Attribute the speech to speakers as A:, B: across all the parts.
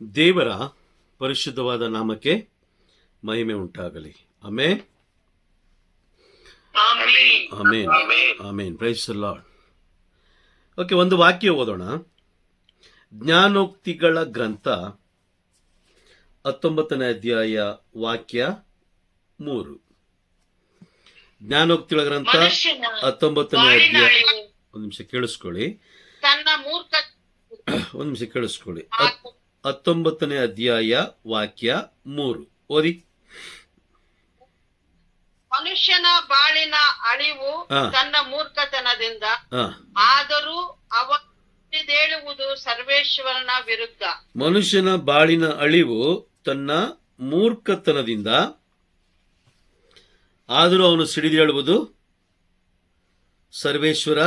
A: ದೇವರ ಪರಿಶುದ್ಧವಾದ ನಾಮಕ್ಕೆ ಮಹಿಮೆ ಉಂಟಾಗಲಿ. Amen, amen, amen. Praise the Lord. Okay, ಒಂದು ವಾಕ್ಯ ಓದೋಣ. ಜ್ಞಾನೋಕ್ತಿಗಳ ಗ್ರಂಥ 19ನೇ ಅಧ್ಯಾಯ ವಾಕ್ಯ 3. ಜ್ಞಾನೋಕ್ತಿಗಳ ಗ್ರಂಥ 19ನೇ ಅಧ್ಯಾಯ, ಒಂದು ನಿಮಿಷ ಕೇಳಿಸ್ಕೊಳ್ಳಿ, ಒಂದು ನಿಮಿಷ ಕೇಳಿಸ್ಕೊಳ್ಳಿ. 19ನೇ ಅಧ್ಯಾಯ ವಾಕ್ಯ 3 ಓದಿ.
B: ಮನುಷ್ಯನ ಬಾಳಿನ ಅಳಿವು ತನ್ನ ಮೂರ್ಖತನದಿಂದ, ಆದರೂ ಅವನು ಸರ್ವೇಶ್ವರನ ವಿರುದ್ಧ.
A: ಮನುಷ್ಯನ ಬಾಳಿನ ಅಳಿವು ತನ್ನ ಮೂರ್ಖತನದಿಂದ, ಆದರೂ ಅವನು ಸಿಡಿದೇಳುವುದು ಸರ್ವೇಶ್ವರ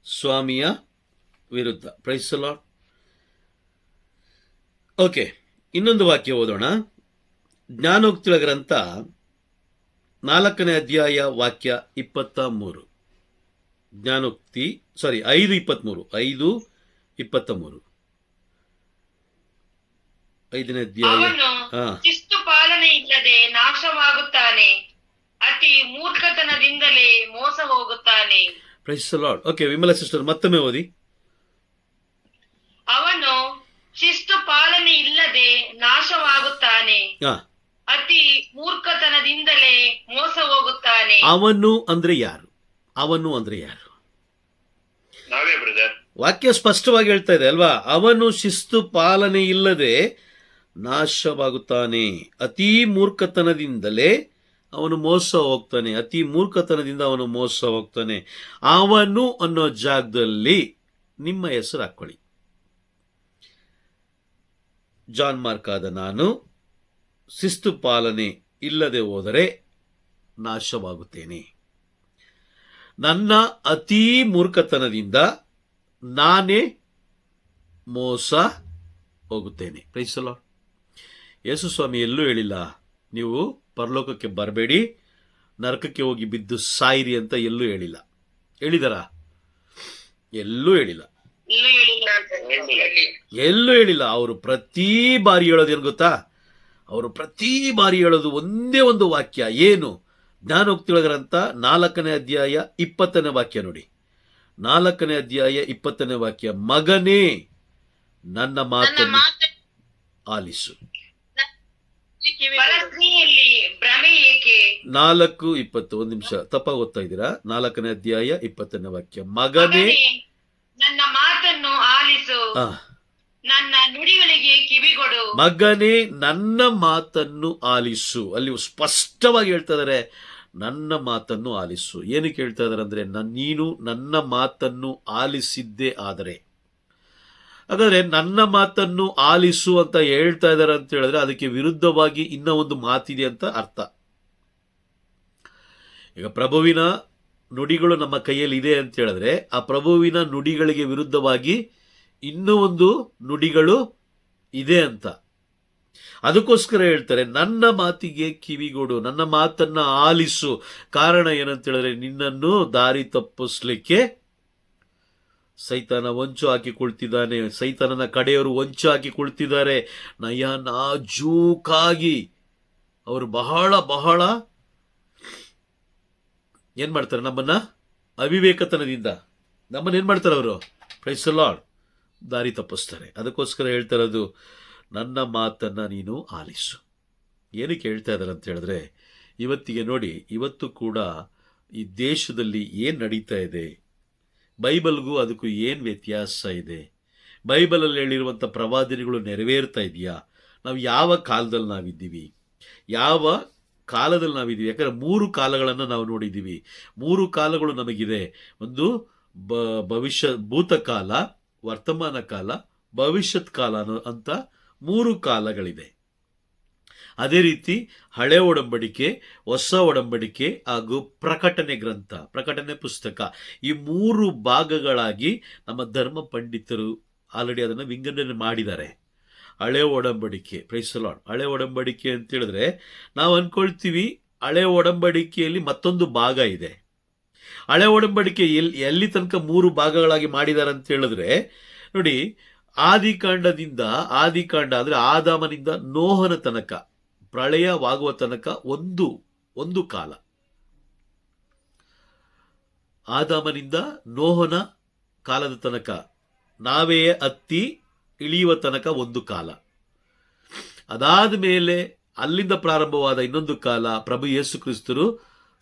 A: ಸ್ವಾಮಿಯ ವಿರುದ್ಧ. Price the Lord. ಓಕೆ, ಇನ್ನೊಂದು ವಾಕ್ಯ ಓದೋಣ. ಜ್ಞಾನೋಕ್ತಿಗಳ ಗ್ರಂಥ 4ನೇ ಅಧ್ಯಾಯ ವಾಕ್ಯ 23. ಜ್ಞಾನೋಕ್ತಿ 5:23. 5:23 ಅಧ್ಯಾಯ.
B: ಶಿಸ್ತು ಪಾಲನೆ ಇಲ್ಲದೆ ನಾಶವಾಗುತ್ತಾನೆ, ಅತಿ ಮೂರ್ಖತನದಿಂದಲೇ ಮೋಸ ಹೋಗುತ್ತಾನೆ.
A: Praise the Lord. Okay, Vimala sister ಮತ್ತೊಮ್ಮೆ ಓದಿ.
B: ಅವನು ಶಿಸ್ತು ಪಾಲನೆ ಇಲ್ಲದೆ ನಾಶವಾಗುತ್ತಾನೆ, ಅತಿ ಮೂರ್ಖತನದಿಂದಲೇ ಮೋಸ ಹೋಗುತ್ತಾನೆ.
A: ಅವನು ಅಂದ್ರೆ ಯಾರು? ಅವನು ಅಂದ್ರೆ ಯಾರು?
B: ನಾವೇ ಬ್ರದರ್.
A: ವಾಕ್ಯ ಸ್ಪಷ್ಟವಾಗಿ ಹೇಳ್ತಾ ಇದೆ ಅಲ್ವಾ? ಅವನು ಶಿಸ್ತು ಪಾಲನೆ ಇಲ್ಲದೆ ನಾಶವಾಗುತ್ತಾನೆ, ಅತಿ ಮೂರ್ಖತನದಿಂದಲೇ ಅವನು ಮೋಸ ಹೋಗ್ತಾನೆ. ಅತಿ ಮೂರ್ಖತನದಿಂದ ಅವನು ಮೋಸ ಹೋಗ್ತಾನೆ. ಅವನು ಅನ್ನೋ ಜಾಗದಲ್ಲಿ ನಿಮ್ಮ ಹೆಸರು ಹಾಕೊಳ್ಳಿ. ಜಾನ್ ಮಾರ್ಕ್ ಆದ ನಾನು ಶಿಸ್ತು ಪಾಲನೆ ಇಲ್ಲದೆ ಹೋದರೆ ನಾಶವಾಗುತ್ತೇನೆ. ನನ್ನ ಅತೀ ಮೂರ್ಖತನದಿಂದ ನಾನೇ ಮೋಸ ಹೋಗುತ್ತೇನೆ. Praise the Lord. Yesu Swami ಎಲ್ಲೂ ಹೇಳಿಲ್ಲ ನೀವು ಪರಲೋಕಕ್ಕೆ ಬರಬೇಡಿ, ನರಕಕ್ಕೆ ಹೋಗಿ ಬಿದ್ದು ಸಾಯಿರಿ ಅಂತ ಎಲ್ಲೂ ಹೇಳಿಲ್ಲ. ಹೇಳಿದಾರ? ಎಲ್ಲೂ ಹೇಳಿಲ್ಲ, ಎಲ್ಲೂ ಹೇಳಿಲ್ಲ. ಅವರು ಪ್ರತಿ ಬಾರಿ ಹೇಳೋದು ಏನು ಗೊತ್ತಾ? ಅವರು ಪ್ರತಿ ಬಾರಿ ಹೇಳೋದು ಒಂದೇ ಒಂದು ವಾಕ್ಯ. ಏನು? ಜ್ಞಾನೋಕ್ತಿಗಳ ಗ್ರಂಥ 4ನೇ ಅಧ್ಯಾಯ 20ನೇ ವಾಕ್ಯ ನೋಡಿ. 4ನೇ ಅಧ್ಯಾಯ 20ನೇ ವಾಕ್ಯ, ಮಗನೇ ನನ್ನ ಮಾತನ್ನು ಆಲಿಸು. 4:20. ಒಂದು ನಿಮಿಷ, ತಪ್ಪಾಗಿ ಓದ್ತಾ ಇದ್ದೀರಾ. 4ನೇ ಅಧ್ಯಾಯ 20ನೇ ವಾಕ್ಯ, ಮಗನೇ
B: ನನ್ನ ಮಾತನ್ನು ಆಲಿಸು, ನನ್ನ ನುಡಿಗಳಿಗೆ ಕಿವಿಗೊಡು.
A: ಮಗನೇ ನನ್ನ ಮಾತನ್ನು ಆಲಿಸು. ಅಲ್ಲಿ ಸ್ಪಷ್ಟವಾಗಿ ಹೇಳ್ತಾ ಇದ್ದಾರೆ, ನನ್ನ ಮಾತನ್ನು ಆಲಿಸು. ಏನಕ್ಕೆ ಹೇಳ್ತಾ ಇದ್ದಾರೆ ಅಂದ್ರೆ, ನೀನು ನನ್ನ ಮಾತನ್ನು ಆಲಿಸಿದ್ದೇ ಆದರೆ. ಹಾಗಾದ್ರೆ ನನ್ನ ಮಾತನ್ನು ಆಲಿಸು ಅಂತ ಹೇಳ್ತಾ ಇದ್ದಾರೆ ಅಂತ ಹೇಳಿದ್ರೆ ಅದಕ್ಕೆ ವಿರುದ್ಧವಾಗಿ ಇನ್ನೂ ಒಂದು ಮಾತಿದೆ ಅಂತ ಅರ್ಥ. ಈಗ ಪ್ರಭುವಿನ ನುಡಿಗಳು ನಮ್ಮ ಕೈಯಲ್ಲಿ ಇದೆ ಅಂತ ಹೇಳಿದ್ರೆ ಆ ಪ್ರಭುವಿನ ನುಡಿಗಳಿಗೆ ವಿರುದ್ಧವಾಗಿ ಇನ್ನೂ ಒಂದು ನುಡಿಗಳು ಇದೆ ಅಂತ. ಅದಕ್ಕೋಸ್ಕರ ಹೇಳ್ತಾರೆ ನನ್ನ ಮಾತಿಗೆ ಕಿವಿಗೊಡು, ನನ್ನ ಮಾತನ್ನ ಆಲಿಸು. ಕಾರಣ ಏನಂತ ಹೇಳಿದ್ರೆ ನಿನ್ನನ್ನು ದಾರಿ ತಪ್ಪಿಸ್ಲಿಕ್ಕೆ ಸೈತಾನ ಹೊಂಚು ಹಾಕಿಕೊಳ್ತಿದ್ದಾನೆ. ಸೈತಾನನ ಕಡೆಯವರು ಹೊಂಚು ಹಾಕಿಕೊಳ್ತಿದ್ದಾರೆ. ನಾಜೂಕಾಗಿ ಅವರು ಬಹಳ ಬಹಳ ಏನ್ ಮಾಡ್ತಾರೆ? ನಮ್ಮನ್ನ ಅವಿವೇಕತನದಿಂದ ನಮ್ಮನ್ನ ಏನ್ ಮಾಡ್ತಾರೆ? ಅವರು ಪ್ರೈಸ್ ದಿ ಲಾರ್ಡ್ ದಾರಿ ತಪ್ಪಿಸ್ತಾರೆ. ಅದಕ್ಕೋಸ್ಕರ ಹೇಳ್ತಾ ಇರೋದು ನನ್ನ ಮಾತನ್ನ ನೀನು ಆಲಿಸು. ಏನಕ್ಕೆ ಹೇಳ್ತಾ ಇದ್ದಾರೆ ಅಂತ ಹೇಳಿದ್ರೆ, ಇವತ್ತಿಗೆ ನೋಡಿ, ಇವತ್ತು ಕೂಡ ಈ ದೇಶದಲ್ಲಿ ಏನು ನಡೀತಾ ಇದೆ, ಬೈಬಲ್ಗೂ ಅದಕ್ಕೂ ಏನು ವ್ಯತ್ಯಾಸ ಇದೆ? ಬೈಬಲಲ್ಲಿ ಹೇಳಿರುವಂಥ ಪ್ರವಾದನೆಗಳು ನೆರವೇರ್ತಾ ಇದೆಯಾ? ನಾವು ಯಾವ ಕಾಲದಲ್ಲಿ ನಾವಿದ್ದೀವಿ, ಯಾವ ಕಾಲದಲ್ಲಿ ನಾವಿದ್ದೀವಿ? ಯಾಕಂದರೆ 3 ಕಾಲಗಳನ್ನು ನಾವು ನೋಡಿದ್ದೀವಿ. 3 ಕಾಲಗಳು ನಮಗಿದೆ. ಒಂದು ಭೂತಕಾಲ, ವರ್ತಮಾನ ಕಾಲ, ಭವಿಷ್ಯತ್ ಕಾಲ ಅಂತ 3 ಕಾಲಗಳಿದೆ. ಅದೇ ರೀತಿ ಹಳೆ ಒಡಂಬಡಿಕೆ, ಹೊಸ ಒಡಂಬಡಿಕೆ ಹಾಗೂ ಪ್ರಕಟಣೆ ಗ್ರಂಥ, ಪ್ರಕಟಣೆ ಪುಸ್ತಕ, ಈ 3 ಭಾಗಗಳಾಗಿ ನಮ್ಮ ಧರ್ಮ ಪಂಡಿತರು ಆಲ್ರೆಡಿ ಅದನ್ನು ವಿಂಗಡಣೆ ಮಾಡಿದ್ದಾರೆ. ಹಳೆ ಒಡಂಬಡಿಕೆ, ಪ್ರೈಸ್ ದಿ ಲಾರ್ಡ್. ಹಳೆ ಒಡಂಬಡಿಕೆ ಅಂತ ಹೇಳಿದ್ರೆ ನಾವು ಅನ್ಕೊಳ್ತೀವಿ ಹಳೆ ಒಡಂಬಡಿಕೆಯಲ್ಲಿ ಮತ್ತೊಂದು ಭಾಗ ಇದೆ. ಹಳೆ ಒಡಂಬಡಿಕೆ ಎಲ್ಲಿ ತನಕ 3 ಭಾಗಗಳಾಗಿ ಮಾಡಿದ್ದಾರೆ ಅಂತ ಹೇಳಿದ್ರೆ ನೋಡಿ, ಆದಿಕಾಂಡ ಅಂದ್ರೆ ಆದಾಮನಿಂದ ನೋಹನ ತನಕ, ಪ್ರಳಯವಾಗುವ ತನಕ ಒಂದು ಕಾಲ. ಆದಾಮನಿಂದ ನೋಹನ ಕಾಲದ ತನಕ, ನಾವೇ ಹತ್ತಿ ಇಳಿಯುವ ತನಕ ಒಂದು ಕಾಲ. ಅದಾದ ಮೇಲೆ ಅಲ್ಲಿಂದ ಪ್ರಾರಂಭವಾದ ಇನ್ನೊಂದು ಕಾಲ, ಪ್ರಭು ಯೇಸು ಕ್ರಿಸ್ತರು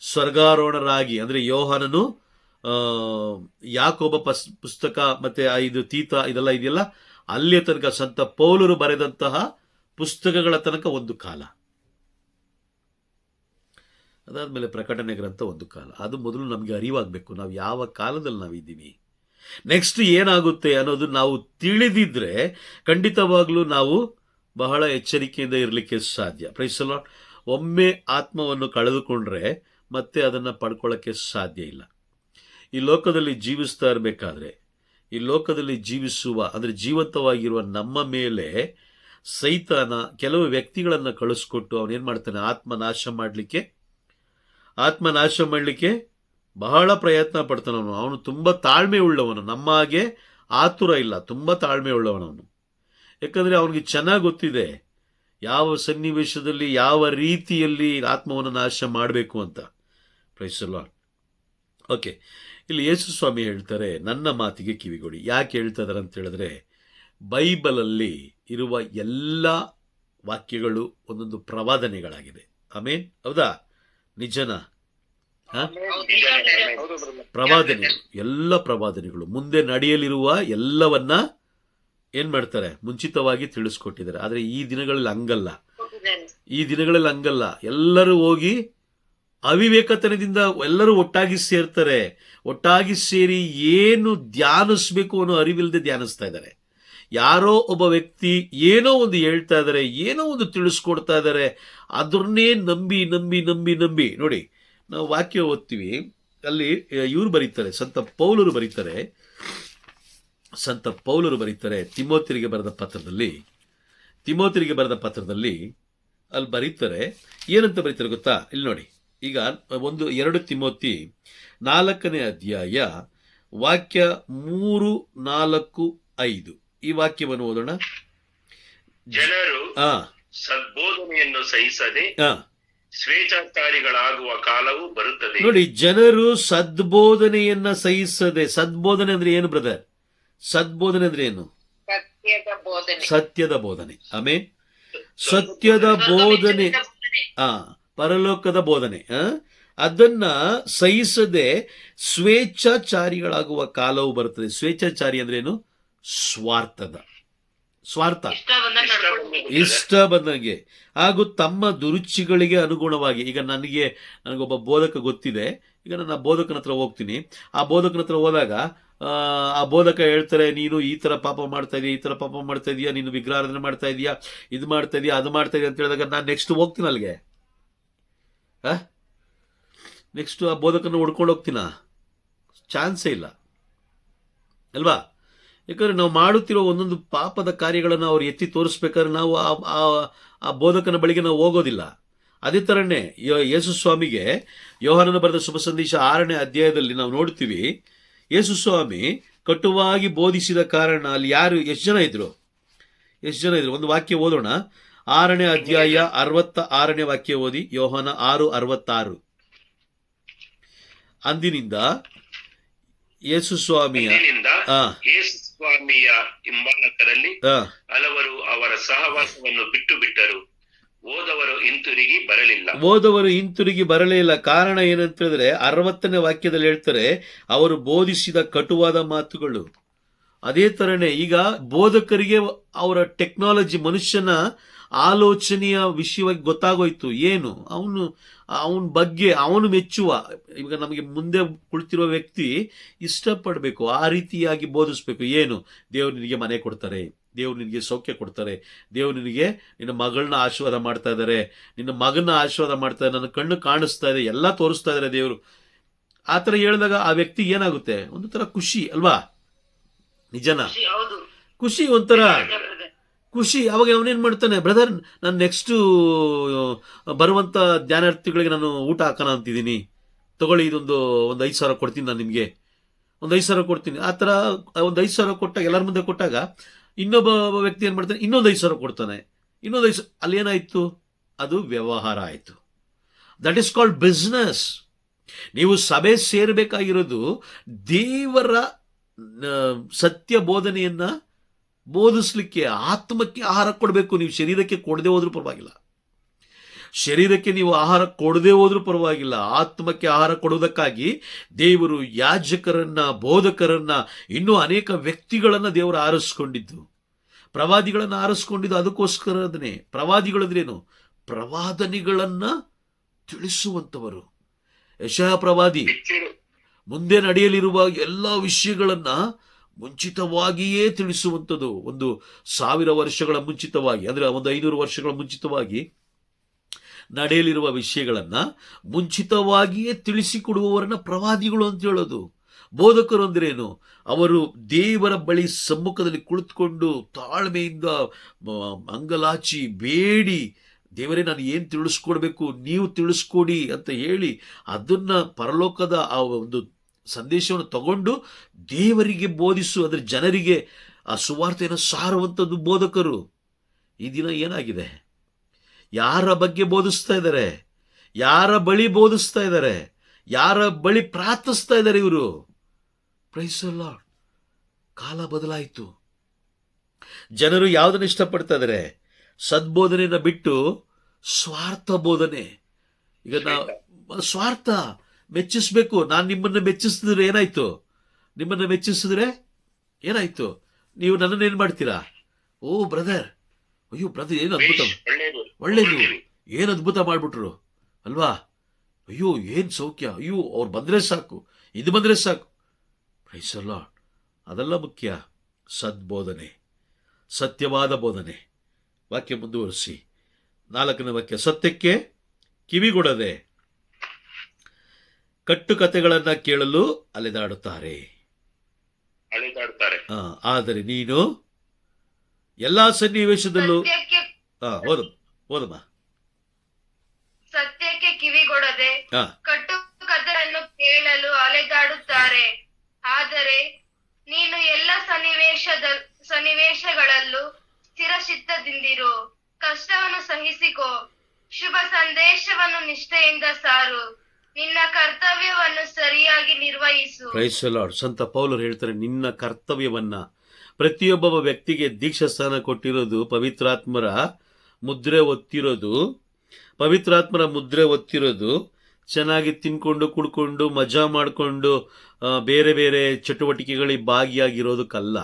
A: ಸ್ವರ್ಗಾರೋಹಣರಾಗಿ, ಅಂದ್ರೆ ಯೋಹಾನನು ಯಾಕೋಬ ಪುಸ್ತಕ ಮತ್ತೆ ಇದು ತೀತ ಇದೆಲ್ಲ ಇದೆಯಲ್ಲ, ಅಲ್ಲಿಯ ತನಕ ಸಂತ ಪೌಲರು ಬರೆದಂತಹ ಪುಸ್ತಕಗಳ ತನಕ ಒಂದು ಕಾಲ. ಅದಾದ್ಮೇಲೆ ಪ್ರಕಟಣೆ ಗ್ರಂಥ ಒಂದು ಕಾಲ. ಅದು ಮೊದಲು ನಮಗೆ ಅರಿವಾಗಬೇಕು, ನಾವು ಯಾವ ಕಾಲದಲ್ಲಿ ನಾವಿದ್ದೀವಿ, ನೆಕ್ಸ್ಟ್ ಏನಾಗುತ್ತೆ ಅನ್ನೋದು ನಾವು ತಿಳಿದಿದ್ರೆ ಖಂಡಿತವಾಗ್ಲೂ ನಾವು ಬಹಳ ಎಚ್ಚರಿಕೆಯಿಂದ ಇರಲಿಕ್ಕೆ ಸಾಧ್ಯ. Praise the Lord. ಒಮ್ಮೆ ಆತ್ಮವನ್ನು ಕಳೆದುಕೊಂಡ್ರೆ ಮತ್ತೆ ಅದನ್ನು ಪಡ್ಕೊಳ್ಳೋಕ್ಕೆ ಸಾಧ್ಯ ಇಲ್ಲ. ಈ ಲೋಕದಲ್ಲಿ ಜೀವಿಸ್ತಾ ಇರಬೇಕಾದ್ರೆ, ಈ ಲೋಕದಲ್ಲಿ ಜೀವಿಸುವ ಅಂದರೆ ಜೀವಂತವಾಗಿರುವ ನಮ್ಮ ಮೇಲೆ ಸೈತಾನ ಕೆಲವು ವ್ಯಕ್ತಿಗಳನ್ನು ಕಳಿಸ್ಕೊಟ್ಟು ಅವನೇನು ಮಾಡ್ತಾನೆ, ಆತ್ಮನಾಶ ಮಾಡಲಿಕ್ಕೆ ಬಹಳ ಪ್ರಯತ್ನ ಪಡ್ತಾನವನು. ಅವನು ತುಂಬ ತಾಳ್ಮೆ ಉಳ್ಳವನು, ನಮ್ಮ ಹಾಗೆ ಆತುರ ಇಲ್ಲ, ತುಂಬ ತಾಳ್ಮೆ ಉಳ್ಳವನವನು. ಯಾಕಂದರೆ ಅವನಿಗೆ ಚೆನ್ನಾಗಿ ಗೊತ್ತಿದೆ ಯಾವ ಸನ್ನಿವೇಶದಲ್ಲಿ ಯಾವ ರೀತಿಯಲ್ಲಿ ಆತ್ಮವನ್ನು ನಾಶ ಮಾಡಬೇಕು ಅಂತ. Price the Lord. ಓಕೆ, ಇಲ್ಲಿ ಯೇಸು ಸ್ವಾಮಿ ಹೇಳ್ತಾರೆ, ನನ್ನ ಮಾತಿಗೆ ಕಿವಿಗೊಡಿ. ಯಾಕೆ ಹೇಳ್ತಾ ಇದ್ದಾರೆ ಅಂತ ಹೇಳಿದ್ರೆ, ಬೈಬಲಲ್ಲಿ ಇರುವ ಎಲ್ಲ ವಾಕ್ಯಗಳು ಒಂದೊಂದು ಪ್ರವಾದನೆಗಳಾಗಿದೆ. ಆಮೇನ್, ಹೌದಾ? ನಿಜನಾ? ಪ್ರವಾದನೆಗಳು, ಎಲ್ಲ ಪ್ರವಾದನೆಗಳು ಮುಂದೆ ನಡೆಯಲಿರುವ ಎಲ್ಲವನ್ನ ಏನ್ ಮಾಡ್ತಾರೆ, ಮುಂಚಿತವಾಗಿ ತಿಳಿಸ್ಕೊಟ್ಟಿದ್ದಾರೆ. ಆದರೆ ಈ ದಿನಗಳಲ್ಲಿ ಹಂಗಲ್ಲ. ಎಲ್ಲರೂ ಹೋಗಿ ಅವಿವೇಕತನದಿಂದ ಎಲ್ಲರೂ ಒಟ್ಟಾಗಿ ಸೇರ್ತಾರೆ. ಒಟ್ಟಾಗಿ ಸೇರಿ ಏನು ಧ್ಯಾನಿಸ್ಬೇಕು ಅನ್ನೋ ಅರಿವಿಲ್ಲದೆ ಧ್ಯಾನಿಸ್ತಾ ಇದ್ದಾರೆ. ಯಾರೋ ಒಬ್ಬ ವ್ಯಕ್ತಿ ಏನೋ ಒಂದು ಹೇಳ್ತಾ ಇದ್ದಾರೆ, ಏನೋ ಒಂದು ತಿಳಿಸ್ಕೊಡ್ತಾ ಇದ್ದಾರೆ, ಅದನ್ನೇ ನಂಬಿ ನೋಡಿ, ನಾವು ವಾಕ್ಯ ಓದ್ತೀವಿ, ಅಲ್ಲಿ ಇವರು ಬರೀತಾರೆ, ಸಂತ ಪೌಲರು ಬರೀತಾರೆ ತಿಮೋತಿರಿಗೆ ಬರೆದ ಪತ್ರದಲ್ಲಿ ಅಲ್ಲಿ ಬರೀತಾರೆ. ಏನಂತ ಬರೀತಾರೆ ಗೊತ್ತಾ? ಇಲ್ಲಿ ನೋಡಿ, ಈಗ 2 ತಿಮೋತಿ 4ನೇ ಅಧ್ಯಾಯ ವಾಕ್ಯ 3, 4, 5 ಈ ವಾಕ್ಯವನ್ನು ಓದೋಣ.
B: ಜನರು ಸದ್ಬೋಧನೆಯನ್ನು ಸಹಿಸದೆ ಸ್ವೇಚ್ಛಾಚಾರಿಗಳಾಗುವ ಕಾಲವು ಬರುತ್ತದೆ.
A: ನೋಡಿ, ಜನರು ಸದ್ಬೋಧನೆಯನ್ನ ಸಹಿಸದೆ. ಸದ್ಬೋಧನೆ ಅಂದ್ರೆ ಏನು ಬ್ರದರ್? ಸದ್ಬೋಧನೆ ಅಂದ್ರೆ ಏನು? ಸತ್ಯದ ಬೋಧನೆ. ಆಮೇನ್. ಸತ್ಯದ ಬೋಧನೆ, ಪರಲೋಕದ ಬೋಧನೆ, ಅದನ್ನ ಸಹಿಸದೆ ಸ್ವೇಚ್ಛಾಚಾರಿಗಳಾಗುವ ಕಾಲವು ಬರುತ್ತದೆ. ಸ್ವೇಚ್ಛಾಚಾರಿ ಅಂದ್ರೆ ಏನು? ಸ್ವಾರ್ಥ, ಇಷ್ಟ ಬಂದಂಗೆ ಹಾಗೂ ತಮ್ಮ ದುರುಚಿಗಳಿಗೆ ಅನುಗುಣವಾಗಿ. ಈಗ ನನಗೊಬ್ಬ ಬೋಧಕ ಗೊತ್ತಿದೆ. ಈಗ ನಾನು ಆ ಬೋಧಕನ ಹತ್ರ ಹೋಗ್ತೀನಿ. ಆ ಬೋಧಕನ ಹತ್ರ ಹೋದಾಗ ಆ ಬೋಧಕ ಹೇಳ್ತಾರೆ, ನೀನು ಈ ತರ ಪಾಪ ಮಾಡ್ತಾ ಇದೀಯ, ನೀನು ವಿಗ್ರಹಾರಾಧನೆ ಮಾಡ್ತಾ ಇದೀಯಾ, ಇದು ಮಾಡ್ತಾ ಇದೀಯಾ, ಅದು ಮಾಡ್ತಾ ಇದೀಯ ಅಂತ ಹೇಳಿದಾಗ ನಾನು ನೆಕ್ಸ್ಟ್ ಹೋಗ್ತೀನಿ ಅಲ್ಲಿಗೆ. ನೆಕ್ಸ್ಟ್ ಆ ಬೋಧಕನ ಹುಡ್ಕೊಂಡು ಹೋಗ್ತೀನ? ಚಾನ್ಸೇ ಇಲ್ಲ ಅಲ್ವಾ? ಯಾಕಂದ್ರೆ ನಾವು ಮಾಡುತ್ತಿರೋ ಒಂದೊಂದು ಪಾಪದ ಕಾರ್ಯಗಳನ್ನು ಅವ್ರು ಎತ್ತಿ ತೋರಿಸ್ಬೇಕಾದ್ರೆ ನಾವು ಆ ಬೋಧಕನ ಬಳಿಗೆ ನಾವು ಹೋಗೋದಿಲ್ಲ. ಅದೇ ಥರನೇ ಯೇಸು ಸ್ವಾಮಿಗೆ ಯೋಹಾನನ ಬರೆದ ಶುಭ ಸಂದೇಶ 6ನೇ ಅಧ್ಯಾಯದಲ್ಲಿ ನಾವು ನೋಡ್ತೀವಿ, ಯೇಸು ಸ್ವಾಮಿ ಕಟುವಾಗಿ ಬೋಧಿಸಿದ ಕಾರಣ ಅಲ್ಲಿ ಎಷ್ಟು ಜನ ಇದ್ರು? ಒಂದು ವಾಕ್ಯ ಓದೋಣ. 6ನೇ ಅಧ್ಯಾಯ 66ನೇ ವಾಕ್ಯ ಓದಿ. ಯೋಹಾನ 6:66. ಅಂದಿನಿಂದ ಯೇಸು ಸ್ವಾಮಿಯ
B: ಹಿಂಬಾಲಕರಲ್ಲಿ ಹಲವರು ಅವರ ಸಹವಾಸವನ್ನು ಬಿಟ್ಟರು. ಓದವರು
A: ಹಿಂತಿರುಗಿ ಬರಲೇ ಇಲ್ಲ. ಕಾರಣ ಏನಂತ ಹೇಳಿದ್ರೆ 60ನೇ ವಾಕ್ಯದಲ್ಲಿ ಹೇಳ್ತಾರೆ, ಅವರು ಬೋಧಿಸಿದ ಕಟುವಾದ ಮಾತುಗಳು. ಅದೇ ತರನೇ ಈಗ ಬೋಧಕರಿಗೆ ಅವರ ಟೆಕ್ನಾಲಜಿ, ಮನುಷ್ಯನ ಆಲೋಚನೆಯ ವಿಷಯವಾಗಿ ಗೊತ್ತಾಗೋಯ್ತು. ಏನು ಅವನ ಬಗ್ಗೆ ಅವನು ಮೆಚ್ಚುವ. ಈಗ ನಮಗೆ ಮುಂದೆ ಕುಳಿತಿರುವ ವ್ಯಕ್ತಿ ಇಷ್ಟಪಡಬೇಕು, ಆ ರೀತಿಯಾಗಿ ಬೋಧಿಸ್ಬೇಕು. ಏನು? ದೇವ್ರು ನಿನಗೆ ಮನೆ ಕೊಡ್ತಾರೆ, ದೇವ್ರು ನಿನಗೆ ಸೌಖ್ಯ ಕೊಡ್ತಾರೆ, ದೇವ್ರು ನಿನಗೆ ನಿನ್ನ ಮಗಳನ್ನ ಆಶೀರ್ವಾದ ಮಾಡ್ತಾ ಇದ್ದಾರೆ, ನಿನ್ನ ಮಗನ ಆಶೀರ್ವಾದ ಮಾಡ್ತಾ ಇದ್ದಾರೆ, ನನ್ನ ಕಣ್ಣು ಕಾಣಿಸ್ತಾ ಇದೆ, ಎಲ್ಲ ತೋರಿಸ್ತಾ ಇದ್ದಾರೆ ದೇವರು. ಆ ಥರ ಹೇಳಿದಾಗ ಆ ವ್ಯಕ್ತಿ ಏನಾಗುತ್ತೆ? ಒಂದು ಥರ ಖುಷಿ ಅಲ್ವಾ? ನಿಜನಾ? ಖುಷಿ, ಒಂಥರ ಖುಷಿ. ಅವಾಗ ಅವನೇನು ಮಾಡ್ತಾನೆ, ಬ್ರದರ್ ನಾನು ನೆಕ್ಸ್ಟು ಬರುವಂಥ ಧ್ಯಾನಾರ್ಥಿಗಳಿಗೆ ನಾನು ಊಟ ಹಾಕೋಣ ಅಂತಿದ್ದೀನಿ, ತಗೊಳ್ಳಿ ಒಂದು 5,000 ಕೊಡ್ತೀನಿ, ನಾನು ನಿಮಗೆ ಒಂದು 5,000 ಕೊಡ್ತೀನಿ. ಆ ಥರ ಒಂದು 5,000 ಕೊಟ್ಟಾಗ, ಎಲ್ಲರ ಮುಂದೆ ಕೊಟ್ಟಾಗ ಇನ್ನೊಬ್ಬ ವ್ಯಕ್ತಿ ಏನು ಮಾಡ್ತಾನೆ, ಇನ್ನೊಂದು 5,000 ಕೊಡ್ತಾನೆ, ಇನ್ನೊಂದು 5,000. ಅಲ್ಲೇನಾಯಿತು? ಅದು ವ್ಯವಹಾರ ಆಯಿತು. That is called business. ನೀವು ಸಭೆ ಸೇರಬೇಕಾಗಿರೋದು ದೇವರ ಸತ್ಯ ಬೋಧನೆಯನ್ನ ಬೋಧಿಸ್ಲಿಕ್ಕೆ, ಆತ್ಮಕ್ಕೆ ಆಹಾರ ಕೊಡಬೇಕು. ನೀವು ಶರೀರಕ್ಕೆ ಕೊಡದೆ ಹೋದ್ರೂ ಪರವಾಗಿಲ್ಲ, ಶರೀರಕ್ಕೆ ನೀವು ಆಹಾರ ಕೊಡದೆ ಹೋದ್ರೂ ಪರವಾಗಿಲ್ಲ, ಆತ್ಮಕ್ಕೆ ಆಹಾರ ಕೊಡುವುದಕ್ಕಾಗಿ ದೇವರು ಯಾಜಕರನ್ನ, ಬೋಧಕರನ್ನ, ಇನ್ನೂ ಅನೇಕ ವ್ಯಕ್ತಿಗಳನ್ನ ದೇವರು ಆರಿಸ್ಕೊಂಡಿದ್ದು, ಪ್ರವಾದಿಗಳನ್ನ ಆರಿಸ್ಕೊಂಡಿದ್ದು ಅದಕ್ಕೋಸ್ಕರನೇ. ಪ್ರವಾದಿಗಳಂದ್ರೇನು? ಪ್ರವಾದನೆಗಳನ್ನ ತಿಳಿಸುವಂಥವರು. ಯೆಶಾಯ ಪ್ರವಾದಿ ಮುಂದೆ ನಡೆಯಲಿರುವ ಎಲ್ಲ ವಿಷಯಗಳನ್ನ ಮುಂಚಿತವಾಗಿಯೇ ತಿಳಿಸುವಂಥದ್ದು. 1,000 ವರ್ಷಗಳ ಮುಂಚಿತವಾಗಿ, ಅಂದ್ರೆ 500 ವರ್ಷಗಳ ಮುಂಚಿತವಾಗಿ ನಡೆಯಲಿರುವ ವಿಷಯಗಳನ್ನ ಮುಂಚಿತವಾಗಿಯೇ ತಿಳಿಸಿಕೊಡುವವರನ್ನ ಪ್ರವಾದಿಗಳು ಅಂತ ಹೇಳೋದು. ಬೋಧಕರು ಅಂದ್ರೇನು? ಅವರು ದೇವರ ಬಳಿ ಸಮ್ಮುಖದಲ್ಲಿ ಕುಳಿತುಕೊಂಡು ತಾಳ್ಮೆಯಿಂದ ಅಂಗಲಾಚಿ ಬೇಡಿ, ದೇವರೇ ನಾನು ಏನು ತಿಳಿಸ್ಕೊಡ್ಬೇಕು ನೀವು ತಿಳಿಸ್ಕೊಡಿ ಅಂತ ಹೇಳಿ, ಅದನ್ನ ಪರಲೋಕದ ಆ ಒಂದು ಸಂದೇಶವನ್ನು ತಗೊಂಡು ದೇವರಿಗೆ ಬೋಧಿಸು, ಅದರ ಜನರಿಗೆ ಆ ಸುವಾರ್ತೆಯನ್ನು ಸಾರುವಂಥದ್ದು ಬೋಧಕರು. ಈ ದಿನ ಏನಾಗಿದೆ? ಯಾರ ಬಗ್ಗೆ ಬೋಧಿಸ್ತಾ ಇದ್ದಾರೆ? ಯಾರ ಬಳಿ ಬೋಧಿಸ್ತಾ ಇದ್ದಾರೆ? ಯಾರ ಬಳಿ ಪ್ರಾರ್ಥಿಸ್ತಾ ಇದ್ದಾರೆ ಇವರು? Praise the Lord. ಕಾಲ ಬದಲಾಯಿತು. ಜನರು ಯಾವುದನ್ನು ಇಷ್ಟಪಡ್ತಾ ಇದ್ದಾರೆ? ಸದ್ಬೋಧನೆಯನ್ನು ಬಿಟ್ಟು ಸ್ವಾರ್ಥ ಬೋಧನೆ. ಈಗ ನಾವು ಸ್ವಾರ್ಥ, ಮೆಚ್ಚಿಸ್ಬೇಕು. ನಾನು ನಿಮ್ಮನ್ನು ಮೆಚ್ಚಿಸಿದ್ರೆ ಏನಾಯ್ತು? ನಿಮ್ಮನ್ನು ಮೆಚ್ಚಿಸಿದ್ರೆ ಏನಾಯ್ತು? ನೀವು ನನ್ನನ್ನು ಏನು ಮಾಡ್ತೀರಾ? ಓ ಬ್ರದರ್, ಅಯ್ಯೋ ಬ್ರದರ್ ಏನು ಅದ್ಭುತ, ಒಳ್ಳೇದು, ಏನು ಅದ್ಭುತ ಮಾಡ್ಬಿಟ್ರು ಅಲ್ವಾ? ಅಯ್ಯೋ ಏನು ಸೌಖ್ಯ, ಅಯ್ಯೋ ಅವ್ರು ಬಂದರೆ ಸಾಕು, ಇದು ಬಂದರೆ ಸಾಕು. Praise the Lord. ಅದೆಲ್ಲ ಮುಖ್ಯ. ಸದ್ಬೋಧನೆ, ಸತ್ಯವಾದ ಬೋಧನೆ. ವಾಕ್ಯ ಮುಂದುವರಿಸಿ 4ನೇ ವಾಕ್ಯ. ಸತ್ಯಕ್ಕೆ ಕಿವಿಗೊಡದೆ ಕಟ್ಟುಕತೆಗಳನ್ನ ಕೇಳಲು ಅಲೆದಾಡುತ್ತಾರೆ. ಆದರೆ ನೀನು ಎಲ್ಲಾ ಸನ್ನಿವೇಶದಲ್ಲೂ ಓದಮ್ಮ.
C: ಸತ್ಯಕ್ಕೆ ಕಿವಿಗೊಡದೆ ಕಟ್ಟುಕತೆಗಳನ್ನು ಕೇಳಲು ಅಲೆದಾಡುತ್ತಾರೆ. ಆದರೆ ನೀನು ಎಲ್ಲ ಸನ್ನಿವೇಶಗಳಲ್ಲೂ ಸ್ಥಿರಚಿತ್ತದಿಂದಿರು. ಕಷ್ಟವನ್ನು ಸಹಿಸಿಕೋ. ಶುಭ ಸಂದೇಶವನ್ನು ನಿಷ್ಠೆಯಿಂದ ಸಾರು. ನಿನ್ನ ಕರ್ತವ್ಯವನ್ನು ಸರಿಯಾಗಿ ನಿರ್ವಹಿಸು.
A: Price the lord. ಸಂತ ಪೌಲರು ಹೇಳ್ತಾರೆ, ನಿನ್ನ ಕರ್ತವ್ಯವನ್ನ. ಪ್ರತಿಯೊಬ್ಬ ವ್ಯಕ್ತಿಗೆ ದೀಕ್ಷಾ ಸ್ಥಾನ ಕೊಟ್ಟಿರೋದು ಪವಿತ್ರಾತ್ಮರ ಮುದ್ರೆ ಒತ್ತಿರೋದು. ಪವಿತ್ರಾತ್ಮರ ಮುದ್ರೆ ಒತ್ತಿರೋದು ಚೆನ್ನಾಗಿ ತಿನ್ಕೊಂಡು ಕುಡ್ಕೊಂಡು ಮಜಾ ಮಾಡಿಕೊಂಡು ಬೇರೆ ಬೇರೆ ಚಟುವಟಿಕೆಗಳಿಗೆ ಭಾಗಿಯಾಗಿರೋದಕ್ಕಲ್ಲ.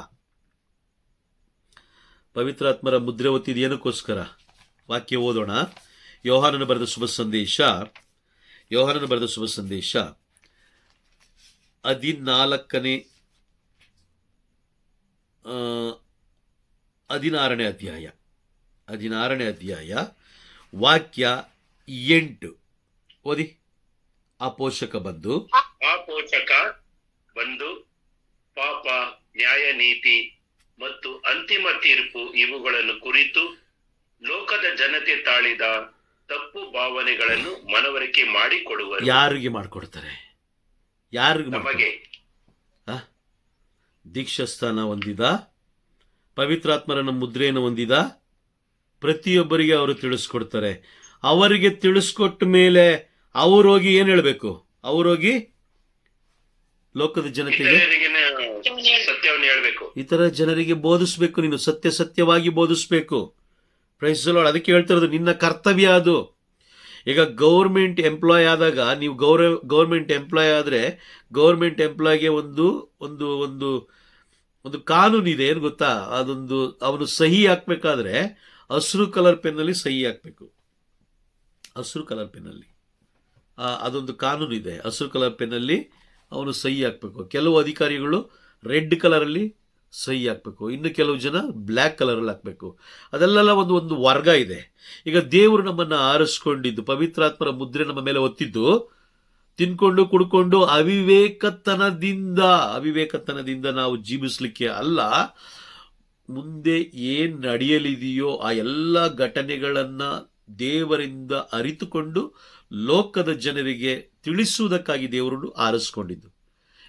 A: ಪವಿತ್ರಾತ್ಮರ ಮುದ್ರೆ ಒತ್ತಿದ ಏನಕ್ಕೋಸ್ಕರ? ವಾಕ್ಯ ಓದೋಣ. ಯೋಹಾನನ ಬರೆದ ಶುಭ ಸಂದೇಶ 14ನೇ 16ನೇ ಅಧ್ಯಾಯ ವಾಕ್ಯ 8 ಓದಿ. ಆ ಪೋಷಕ ಬಂದು
B: ಪಾಪ, ನ್ಯಾಯ, ನೀತಿ ಮತ್ತು ಅಂತಿಮ ತೀರ್ಪು ಇವುಗಳನ್ನು ಕುರಿತು ಲೋಕದ ಜನತೆ ತಾಳಿದ ತಪ್ಪು ಭಾವನೆಗಳನ್ನು ಮನವರಿಕೆ ಮಾಡಿಕೊಡುವರು.
A: ಯಾರಿಗೆ ಮಾಡಿಕೊಡ್ತಾರೆ? ನಮಗೆ. ದೀಕ್ಷಾಸ್ಥಾನ ಹೊಂದಿದ, ಪವಿತ್ರಾತ್ಮರನ ಮುದ್ರೆಯನ್ನು ಹೊಂದಿದ ಪ್ರತಿಯೊಬ್ಬರಿಗೆ ಅವರು ತಿಳಿಸ್ಕೊಡ್ತಾರೆ. ಅವರಿಗೆ ತಿಳಿಸ್ಕೊಟ್ಟ ಮೇಲೆ ಅವರೋಗಿ ಏನು ಹೇಳಬೇಕು? ಅವರೋಗಿ ಲೋಕದ ಜನತೆಗೆ,
B: ಸತ್ಯವನ್ನು ಹೇಳಬೇಕು,
A: ಇತರ ಜನರಿಗೆ ಬೋಧಿಸ್ಬೇಕು. ನೀನು ಸತ್ಯವಾಗಿ ಬೋಧಿಸ್ಬೇಕು. Price the lord. ಅದಕ್ಕೆ ಹೇಳ್ತಿರೋದು ನಿನ್ನ ಕರ್ತವ್ಯ ಅದು. ಈಗ ಗೌರ್ಮೆಂಟ್ ಎಂಪ್ಲಾಯ್ ಆದಾಗ, ನೀವು ಗೌರ್ಮೆಂಟ್ ಎಂಪ್ಲಾಯ್ ಆದರೆ ಗೌರ್ಮೆಂಟ್ ಎಂಪ್ಲಾಯ್ಗೆ ಒಂದು ಒಂದು ಒಂದು ಒಂದು ಕಾನೂನು ಇದೆ. ಏನು ಗೊತ್ತಾ? ಅವನು ಸಹಿ ಹಾಕ್ಬೇಕಾದ್ರೆ ಹಸಿರು ಕಲರ್ ಪೆನ್ನಲ್ಲಿ ಸಹಿ ಹಾಕ್ಬೇಕು. ಹಸಿರು ಕಲರ್ ಪೆನ್ನಲ್ಲಿ ಅದೊಂದು ಕಾನೂನು ಇದೆ. ಹಸಿರು ಕಲರ್ ಪೆನ್ನಲ್ಲಿ ಅವನು ಸಹಿ ಹಾಕ್ಬೇಕು. ಕೆಲವು ಅಧಿಕಾರಿಗಳು ರೆಡ್ ಕಲರಲ್ಲಿ ಸಹಿ ಹಾಕ್ಬೇಕು, ಇನ್ನು ಕೆಲವು ಜನ ಬ್ಲ್ಯಾಕ್ ಕಲರಲ್ಲಿ ಹಾಕ್ಬೇಕು. ಅದೆಲ್ಲ ಒಂದು ವರ್ಗ ಇದೆ. ಈಗ ದೇವರು ನಮ್ಮನ್ನು ಆರಿಸ್ಕೊಂಡಿದ್ದು, ಪವಿತ್ರಾತ್ಮರ ಮುದ್ರೆ ನಮ್ಮ ಮೇಲೆ ಒತ್ತಿದ್ದು, ತಿನ್ಕೊಂಡು ಕುಡ್ಕೊಂಡು ಅವಿವೇಕತನದಿಂದ ನಾವು ಜೀವಿಸ್ಲಿಕ್ಕೆ ಅಲ್ಲ. ಮುಂದೆ ಏನು ನಡೆಯಲಿದೆಯೋ ಆ ಎಲ್ಲ ಘಟನೆಗಳನ್ನು ದೇವರಿಂದ ಅರಿತುಕೊಂಡು ಲೋಕದ ಜನರಿಗೆ ತಿಳಿಸುವುದಕ್ಕಾಗಿ ದೇವರನ್ನು ಆರಿಸ್ಕೊಂಡಿದ್ದು.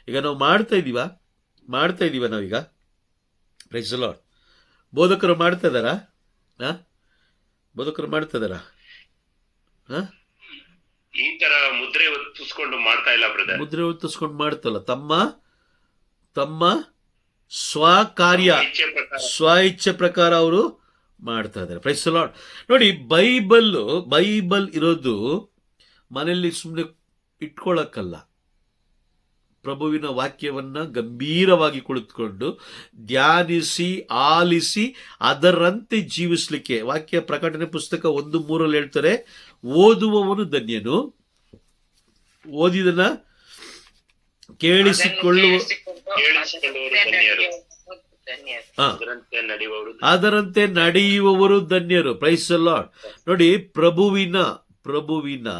A: ಈಗ ನಾವು ಮಾಡ್ತಾ ಇದ್ದೀವ ನಾವೀಗ? Praise the Lord. ಬೋಧಕರು ಮಾಡ್ತಾ ಇದ್ದಾರಾ? ಬೋಧಕರು ಮಾಡ್ತಾ ಇದ್ದಾರಾ?
B: ಈ ತರ ಮುದ್ರೆ ಒತ್ತಿಸ್ಕೊಂಡು ಮಾಡ್ತಾ ಇಲ್ಲ ಬ್ರದರ್.
A: ಮುದ್ರೆ ಒತ್ತಿಸ್ಕೊಂಡು ಮಾಡ್ತಲ್ಲ, ತಮ್ಮ ಸ್ವಕಾರ್ಯ ಸ್ವ ಇಚ್ಛೆ ಪ್ರಕಾರ ಅವರು ಮಾಡ್ತಾ ಇದ್ದಾರೆ. Praise the Lord. ನೋಡಿ, ಬೈಬಲ್ ಇರೋದು ಮನೆಯಲ್ಲಿ ಸುಮ್ಮನೆ ಇಟ್ಕೊಳ್ಳಕ್ಕಲ್ಲ. ಪ್ರಭುವಿನ ವಾಕ್ಯವನ್ನ ಗಂಭೀರವಾಗಿ ಕುಳಿತುಕೊಂಡು ಧ್ಯಾನಿಸಿ ಆಲಿಸಿ ಅದರಂತೆ ಜೀವಿಸ್ಲಿಕ್ಕೆ. ವಾಕ್ಯ ಪ್ರಕಟಣೆ ಪುಸ್ತಕ 1:3 ಹೇಳ್ತಾರೆ, ಓದುವವನು ಧನ್ಯನು, ಓದಿದನ ಕೇಳಿಸಿಕೊಳ್ಳುವವರು ಅದರಂತೆ ನಡೆಯುವವರು ಧನ್ಯರು. Praise the Lord. ನೋಡಿ, ಪ್ರಭುವಿನ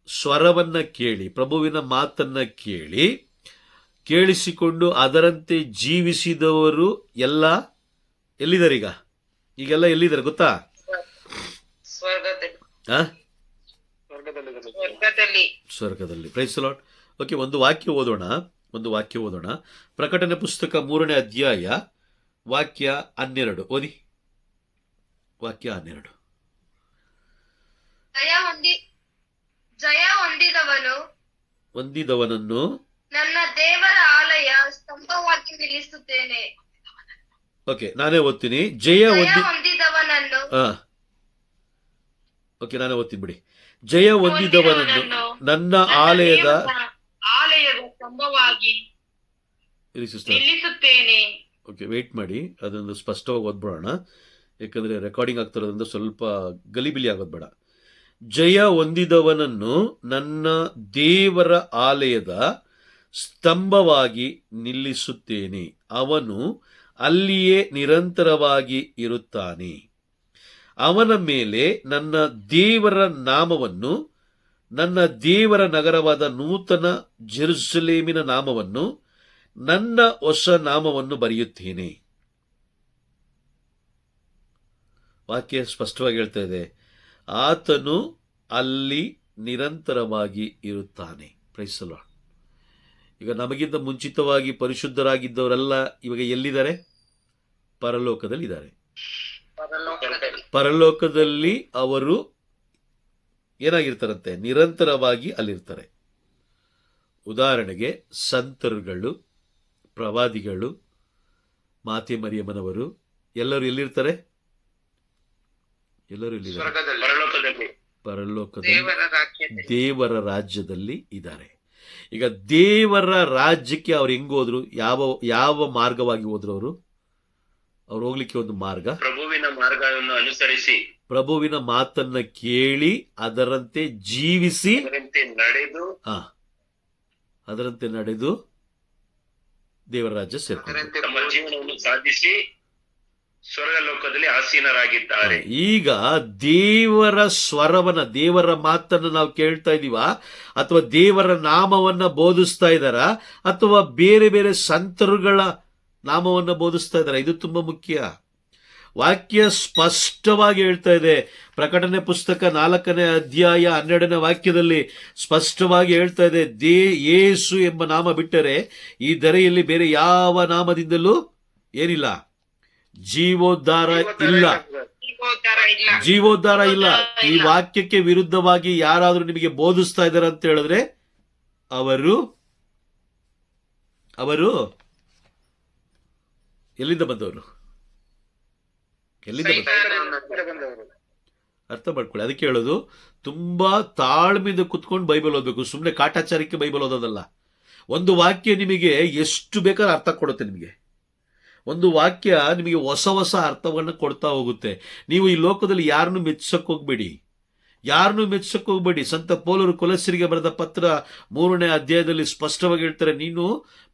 A: ಸ್ವರವನ್ನ ಕೇಳಿ, ಪ್ರಭುವಿನ ಮಾತನ್ನ ಕೇಳಿಸಿಕೊಂಡು ಅದರಂತೆ ಜೀವಿಸಿದವರು ಎಲ್ಲಿದ್ದಾರೆ? ಈಗೆಲ್ಲ ಎಲ್ಲಿದ್ದಾರೆ ಗೊತ್ತಾ? ಸ್ವರ್ಗದಲ್ಲಿ. Price the Lord. ಓಕೆ, ಒಂದು ವಾಕ್ಯ ಓದೋಣ. ಪ್ರಕಟಣೆ ಪುಸ್ತಕ 3ನೇ ಅಧ್ಯಾಯ ವಾಕ್ಯ 12 ಓದಿ. ವಾಕ್ಯ 12.
C: ಜಯ
A: ಹೊಂದಿದವನನ್ನು
C: ನನ್ನ ದೇವರ ಆಲಯ ಸ್ತಂಭವಾಗಿ ನಿಲ್ಲಿಸುತ್ತೇನೆ.
A: ಓಕೆ, ನಾನೇ ಓದ್ತೀನಿ. ಜಯ
C: ಹೊಂದಿದವನನ್ನು
A: ಓಕೆ, ನಾನೇ ಓದ್ತೀನಿ ಬಿಡಿ. ಜಯ ಹೊಂದಿದವನನ್ನು ನನ್ನ ಆಲಯದ
C: ಸ್ತಂಭವಾಗಿ
A: ನಿಲ್ಲಿಸುತ್ತೇನೆ. ಓಕೆ, ವೇಟ್ ಮಾಡಿ, ಅದನ್ನು ಸ್ಪಷ್ಟವಾಗಿ ಓದ್ಬಿಡೋಣ, ಯಾಕಂದ್ರೆ ರೆಕಾರ್ಡಿಂಗ್ ಆಗ್ತಿರೋದ್ರಿಂದ ಸ್ವಲ್ಪ ಗಲಿಬಿಲಿ ಆಗೋದು ಬೇಡ. ಜಯ ಹೊಂದಿದವನನ್ನು ನನ್ನ ದೇವರ ಆಲಯದ ಸ್ತಂಭವಾಗಿ ನಿಲ್ಲಿಸುತ್ತೇನೆ, ಅವನು ಅಲ್ಲಿಯೇ ನಿರಂತರವಾಗಿ ಇರುತ್ತಾನೆ. ಅವನ ಮೇಲೆ ನನ್ನ ದೇವರ ನಾಮವನ್ನು, ನನ್ನ ದೇವರ ನಗರವಾದ ನೂತನ ಜೆರುಸಲೇಮಿನ ನಾಮವನ್ನು, ನನ್ನ ಹೊಸ ನಾಮವನ್ನು ಬರೆಯುತ್ತೇನೆ. ವಾಕ್ಯ ಸ್ಪಷ್ಟವಾಗಿ ಹೇಳ್ತಾ ಇದೆ, ಆತನು ಅಲ್ಲಿ ನಿರಂತರವಾಗಿ ಇರುತ್ತಾನೆ. Praise the Lord. ಈಗ ನಮಗಿಂತ ಮುಂಚಿತವಾಗಿ ಪರಿಶುದ್ಧರಾಗಿದ್ದವರೆಲ್ಲ ಇವಾಗ ಎಲ್ಲಿದ್ದಾರೆ? ಪರಲೋಕದಲ್ಲಿದ್ದಾರೆ. ಪರಲೋಕದಲ್ಲಿ ಅವರು ಏನಾಗಿರ್ತಾರಂತೆ? ನಿರಂತರವಾಗಿ ಅಲ್ಲಿರ್ತಾರೆ. ಉದಾಹರಣೆಗೆ ಸಂತರುಗಳು, ಪ್ರವಾದಿಗಳು, ಮಾತೆ ಮರಿಯಮ್ಮನವರು ಎಲ್ಲರೂ ಎಲ್ಲಿರ್ತಾರೆ? ಎಲ್ಲರೂ ಎಲ್ಲಿದ್ದಾರೆ? ಪರಲೋಕದಲ್ಲಿ ದೇವರ ರಾಜ್ಯದಲ್ಲಿ ಇದ್ದಾರೆ. ಈಗ ದೇವರ ರಾಜ್ಯಕ್ಕೆ ಅವ್ರು ಹೆಂಗ್ ಹೋದ್ರು? ಯಾವ ಮಾರ್ಗವಾಗಿ ಹೋದ್ರು? ಅವ್ರು ಹೋಗ್ಲಿಕ್ಕೆ ಒಂದು ಮಾರ್ಗ,
B: ಪ್ರಭುವಿನ ಮಾರ್ಗವನ್ನು ಅನುಸರಿಸಿ,
A: ಪ್ರಭುವಿನ ಮಾತನ್ನ ಕೇಳಿ ಅದರಂತೆ ಜೀವಿಸಿ, ಅದರಂತೆ ನಡೆದು ದೇವರ ರಾಜ್ಯ ಸೇರ್ತಾರೆ.
B: ತಮ್ಮ ಜೀವನವನ್ನು ಸಾಧಿಸಿ ಸ್ವರ್ಗ ಲೋಕದಲ್ಲಿ ಆಸೀನರಾಗಿದ್ದಾರೆ.
A: ಈಗ ದೇವರ ಸ್ವರವನ್ನ, ದೇವರ ಮಾತನ್ನ ನಾವು ಕೇಳ್ತಾ ಇದೀವ, ಅಥವಾ ದೇವರ ನಾಮವನ್ನ ಬೋಧಿಸ್ತಾ ಇದ್ದಾರ, ಅಥವಾ ಬೇರೆ ಬೇರೆ ಸಂತರುಗಳ ನಾಮವನ್ನ ಬೋಧಿಸ್ತಾ ಇದ್ದಾರೆ? ಇದು ತುಂಬಾ ಮುಖ್ಯ. ವಾಕ್ಯ ಸ್ಪಷ್ಟವಾಗಿ ಹೇಳ್ತಾ ಇದೆ. ಪ್ರಕಟಣೆ ಪುಸ್ತಕ 4ನೇ ಅಧ್ಯಾಯ 12ನೇ ವಾಕ್ಯದಲ್ಲಿ ಸ್ಪಷ್ಟವಾಗಿ ಹೇಳ್ತಾ ಇದೆ, ಯೇಸು ಎಂಬ ನಾಮ ಬಿಟ್ಟರೆ ಈ ಧರೆಯಲ್ಲಿ ಬೇರೆ ಯಾವ ನಾಮದಿಂದಲೂ ಏನಿಲ್ಲ, ಜೀವೋದ್ಧಾರ ಇಲ್ಲ. ಈ ವಾಕ್ಯಕ್ಕೆ ವಿರುದ್ಧವಾಗಿ ಯಾರಾದ್ರೂ ನಿಮಗೆ ಬೋಧಿಸ್ತಾ ಇದ್ದಾರೆ ಅಂತ ಹೇಳಿದ್ರೆ ಅವರು ಎಲ್ಲಿಂದ ಬಂದವರು? ಅರ್ಥ ಮಾಡ್ಕೊಳ್ಳಿ. ಅದಕ್ಕೆ ಹೇಳೋದು, ತುಂಬಾ ತಾಳ್ಮೆಯಿಂದ ಕುತ್ಕೊಂಡು ಬೈಬಲ್ ಓದಬೇಕು. ಸುಮ್ಮನೆ ಕಾಟಾಚಾರಕ್ಕೆ ಬೈಬಲ್ ಓದೋದಲ್ಲ. ಒಂದು ವಾಕ್ಯ ನಿಮಗೆ ಎಷ್ಟು ಬೇಕಾದ್ರೆ ಅರ್ಥ ಕೊಡುತ್ತೆ. ನಿಮಗೆ ಒಂದು ವಾಕ್ಯ ನಿಮಗೆ ಹೊಸ ಹೊಸ ಅರ್ಥವನ್ನು ಕೊಡ್ತಾ ಹೋಗುತ್ತೆ. ನೀವು ಈ ಲೋಕದಲ್ಲಿ ಯಾರನ್ನು ಮೆಚ್ಚಕ್ಕೆ ಹೋಗ್ಬೇಡಿ. ಸಂತ ಪೌಲರು ಕೊಲಸ್ಸರಿಗೆ ಬರೆದ ಪತ್ರ 3ನೇ ಅಧ್ಯಾಯದಲ್ಲಿ ಸ್ಪಷ್ಟವಾಗಿ ಹೇಳ್ತಾರೆ, ನೀನು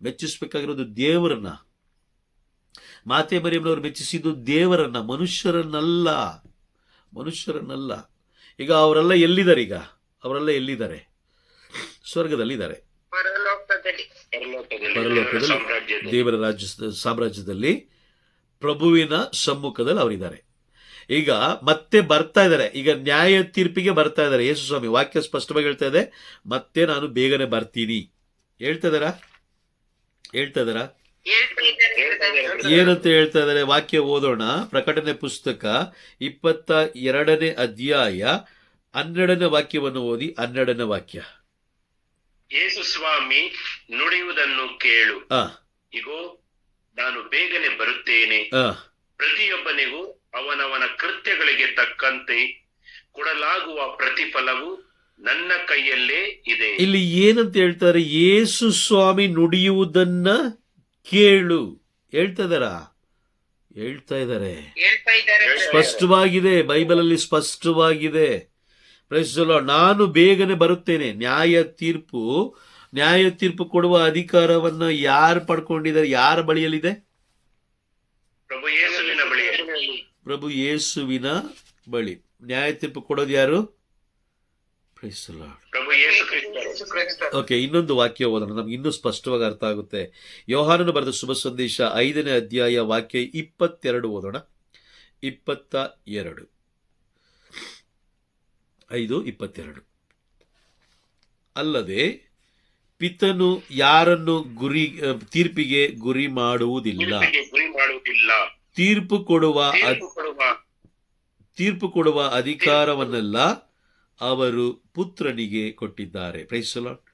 A: ಮೆಚ್ಚಿಸಬೇಕಾಗಿರೋದು ದೇವರನ್ನ. ಮಾತೆ ಮರಿಯಮ್ಮನವರು ಮೆಚ್ಚಿಸಿದ್ದು ದೇವರನ್ನ, ಮನುಷ್ಯರನ್ನಲ್ಲ. ಈಗ ಅವರೆಲ್ಲ ಎಲ್ಲಿದ್ದಾರೆ? ಸ್ವರ್ಗದಲ್ಲಿದ್ದಾರೆ, ಪರಲೋಕದಲ್ಲಿ ದೇವರ ಸಾಮ್ರಾಜ್ಯದಲ್ಲಿ ಪ್ರಭುವಿನ ಸಮ್ಮುಖದಲ್ಲಿ ಅವರಿದ್ದಾರೆ. ಈಗ ಮತ್ತೆ ಬರ್ತಾ ಇದ್ದಾರೆ, ಈಗ ನ್ಯಾಯ ತೀರ್ಪಿಗೆ ಬರ್ತಾ ಇದ್ದಾರೆ. ಯೇಸು ಸ್ವಾಮಿ ವಾಕ್ಯ ಸ್ಪಷ್ಟವಾಗಿ ಹೇಳ್ತಾ ಇದೆ, ಮತ್ತೆ ನಾನು ಬೇಗನೆ ಬರ್ತೀನಿ. ಹೇಳ್ತಾ ಇದ್ದಾರಾ? ಏನಂತ ಹೇಳ್ತಾ ಇದ್ದಾರೆ ವಾಕ್ಯ ಓದೋಣ. ಪ್ರಕಟಣೆ ಪುಸ್ತಕ 22ನೇ ಅಧ್ಯಾಯ 12ನೇ ವಾಕ್ಯವನ್ನು ಓದಿ. 12ನೇ ವಾಕ್ಯ.
B: ಯೇಸು ಸ್ವಾಮಿ ನುಡಿಯುವುದನ್ನು ಕೇಳು.
A: ಆ
B: ಇಗೋ ನಾನು ಬೇಗನೆ ಬರುತ್ತೇನೆ.
A: ಆ
B: ಪ್ರತಿಯೊಬ್ಬನಿಗೂ ಅವನವನ ಕೃತ್ಯಗಳಿಗೆ ತಕ್ಕಂತೆ ಕೊಡಲಾಗುವ ಪ್ರತಿಫಲವು ನನ್ನ ಕೈಯಲ್ಲೇ ಇದೆ.
A: ಇಲ್ಲಿ ಏನಂತ ಹೇಳ್ತಾರೆ? ಯೇಸು ಸ್ವಾಮಿ ನುಡಿಯುವುದನ್ನ ಕೇಳು. ಹೇಳ್ತಾ ಇದ್ದಾರಾ? ಹೇಳ್ತಾ ಇದ್ದಾರೆ. ಸ್ಪಷ್ಟವಾಗಿದೆ, ಬೈಬಲಲ್ಲಿ ಸ್ಪಷ್ಟವಾಗಿದೆ. Praise the Lord. ನಾನು ಬೇಗನೆ ಬರುತ್ತೇನೆ. ನ್ಯಾಯ ತೀರ್ಪು ಕೊಡುವ ಅಧಿಕಾರವನ್ನ ಯಾರು ಪಡ್ಕೊಂಡಿದ್ದಾರೆ? ಯಾರ ಬಳಿಯಲ್ಲಿದೆ?
B: ಪ್ರಭು ಯೇಸುವಿನ ಬಳಿ.
A: ಪ್ರಭು ಯೇಸುವಿನ ಬಳಿ. ನ್ಯಾಯ ತೀರ್ಪು ಕೊಡೋದು ಯಾರು? Praise the Lord.
B: ಪ್ರಭು ಯೇಸು ಕ್ರಿಸ್ತ.
A: ಓಕೆ, ಇನ್ನೊಂದು ವಾಕ್ಯ ಓದೋಣ, ನಮ್ಗೆ ಇನ್ನೂ ಸ್ಪಷ್ಟವಾಗಿ ಅರ್ಥ ಆಗುತ್ತೆ. ಯೋಹಾನನು ಬರೆದ ಶುಭ ಸಂದೇಶ 5ನೇ ಅಧ್ಯಾಯ ವಾಕ್ಯ 22 ಓದೋಣ. 5:22. ಅಲ್ಲದೆ ಪಿತನು ಯಾರನ್ನು ತೀರ್ಪಿಗೆ ಗುರಿ ಮಾಡುವುದಿಲ್ಲ. ತೀರ್ಪು ಕೊಡುವ ಅಧಿಕಾರವನ್ನೆಲ್ಲ ಅವರು ಪುತ್ರನಿಗೆ ಕೊಟ್ಟಿದ್ದಾರೆ. Praise the Lord.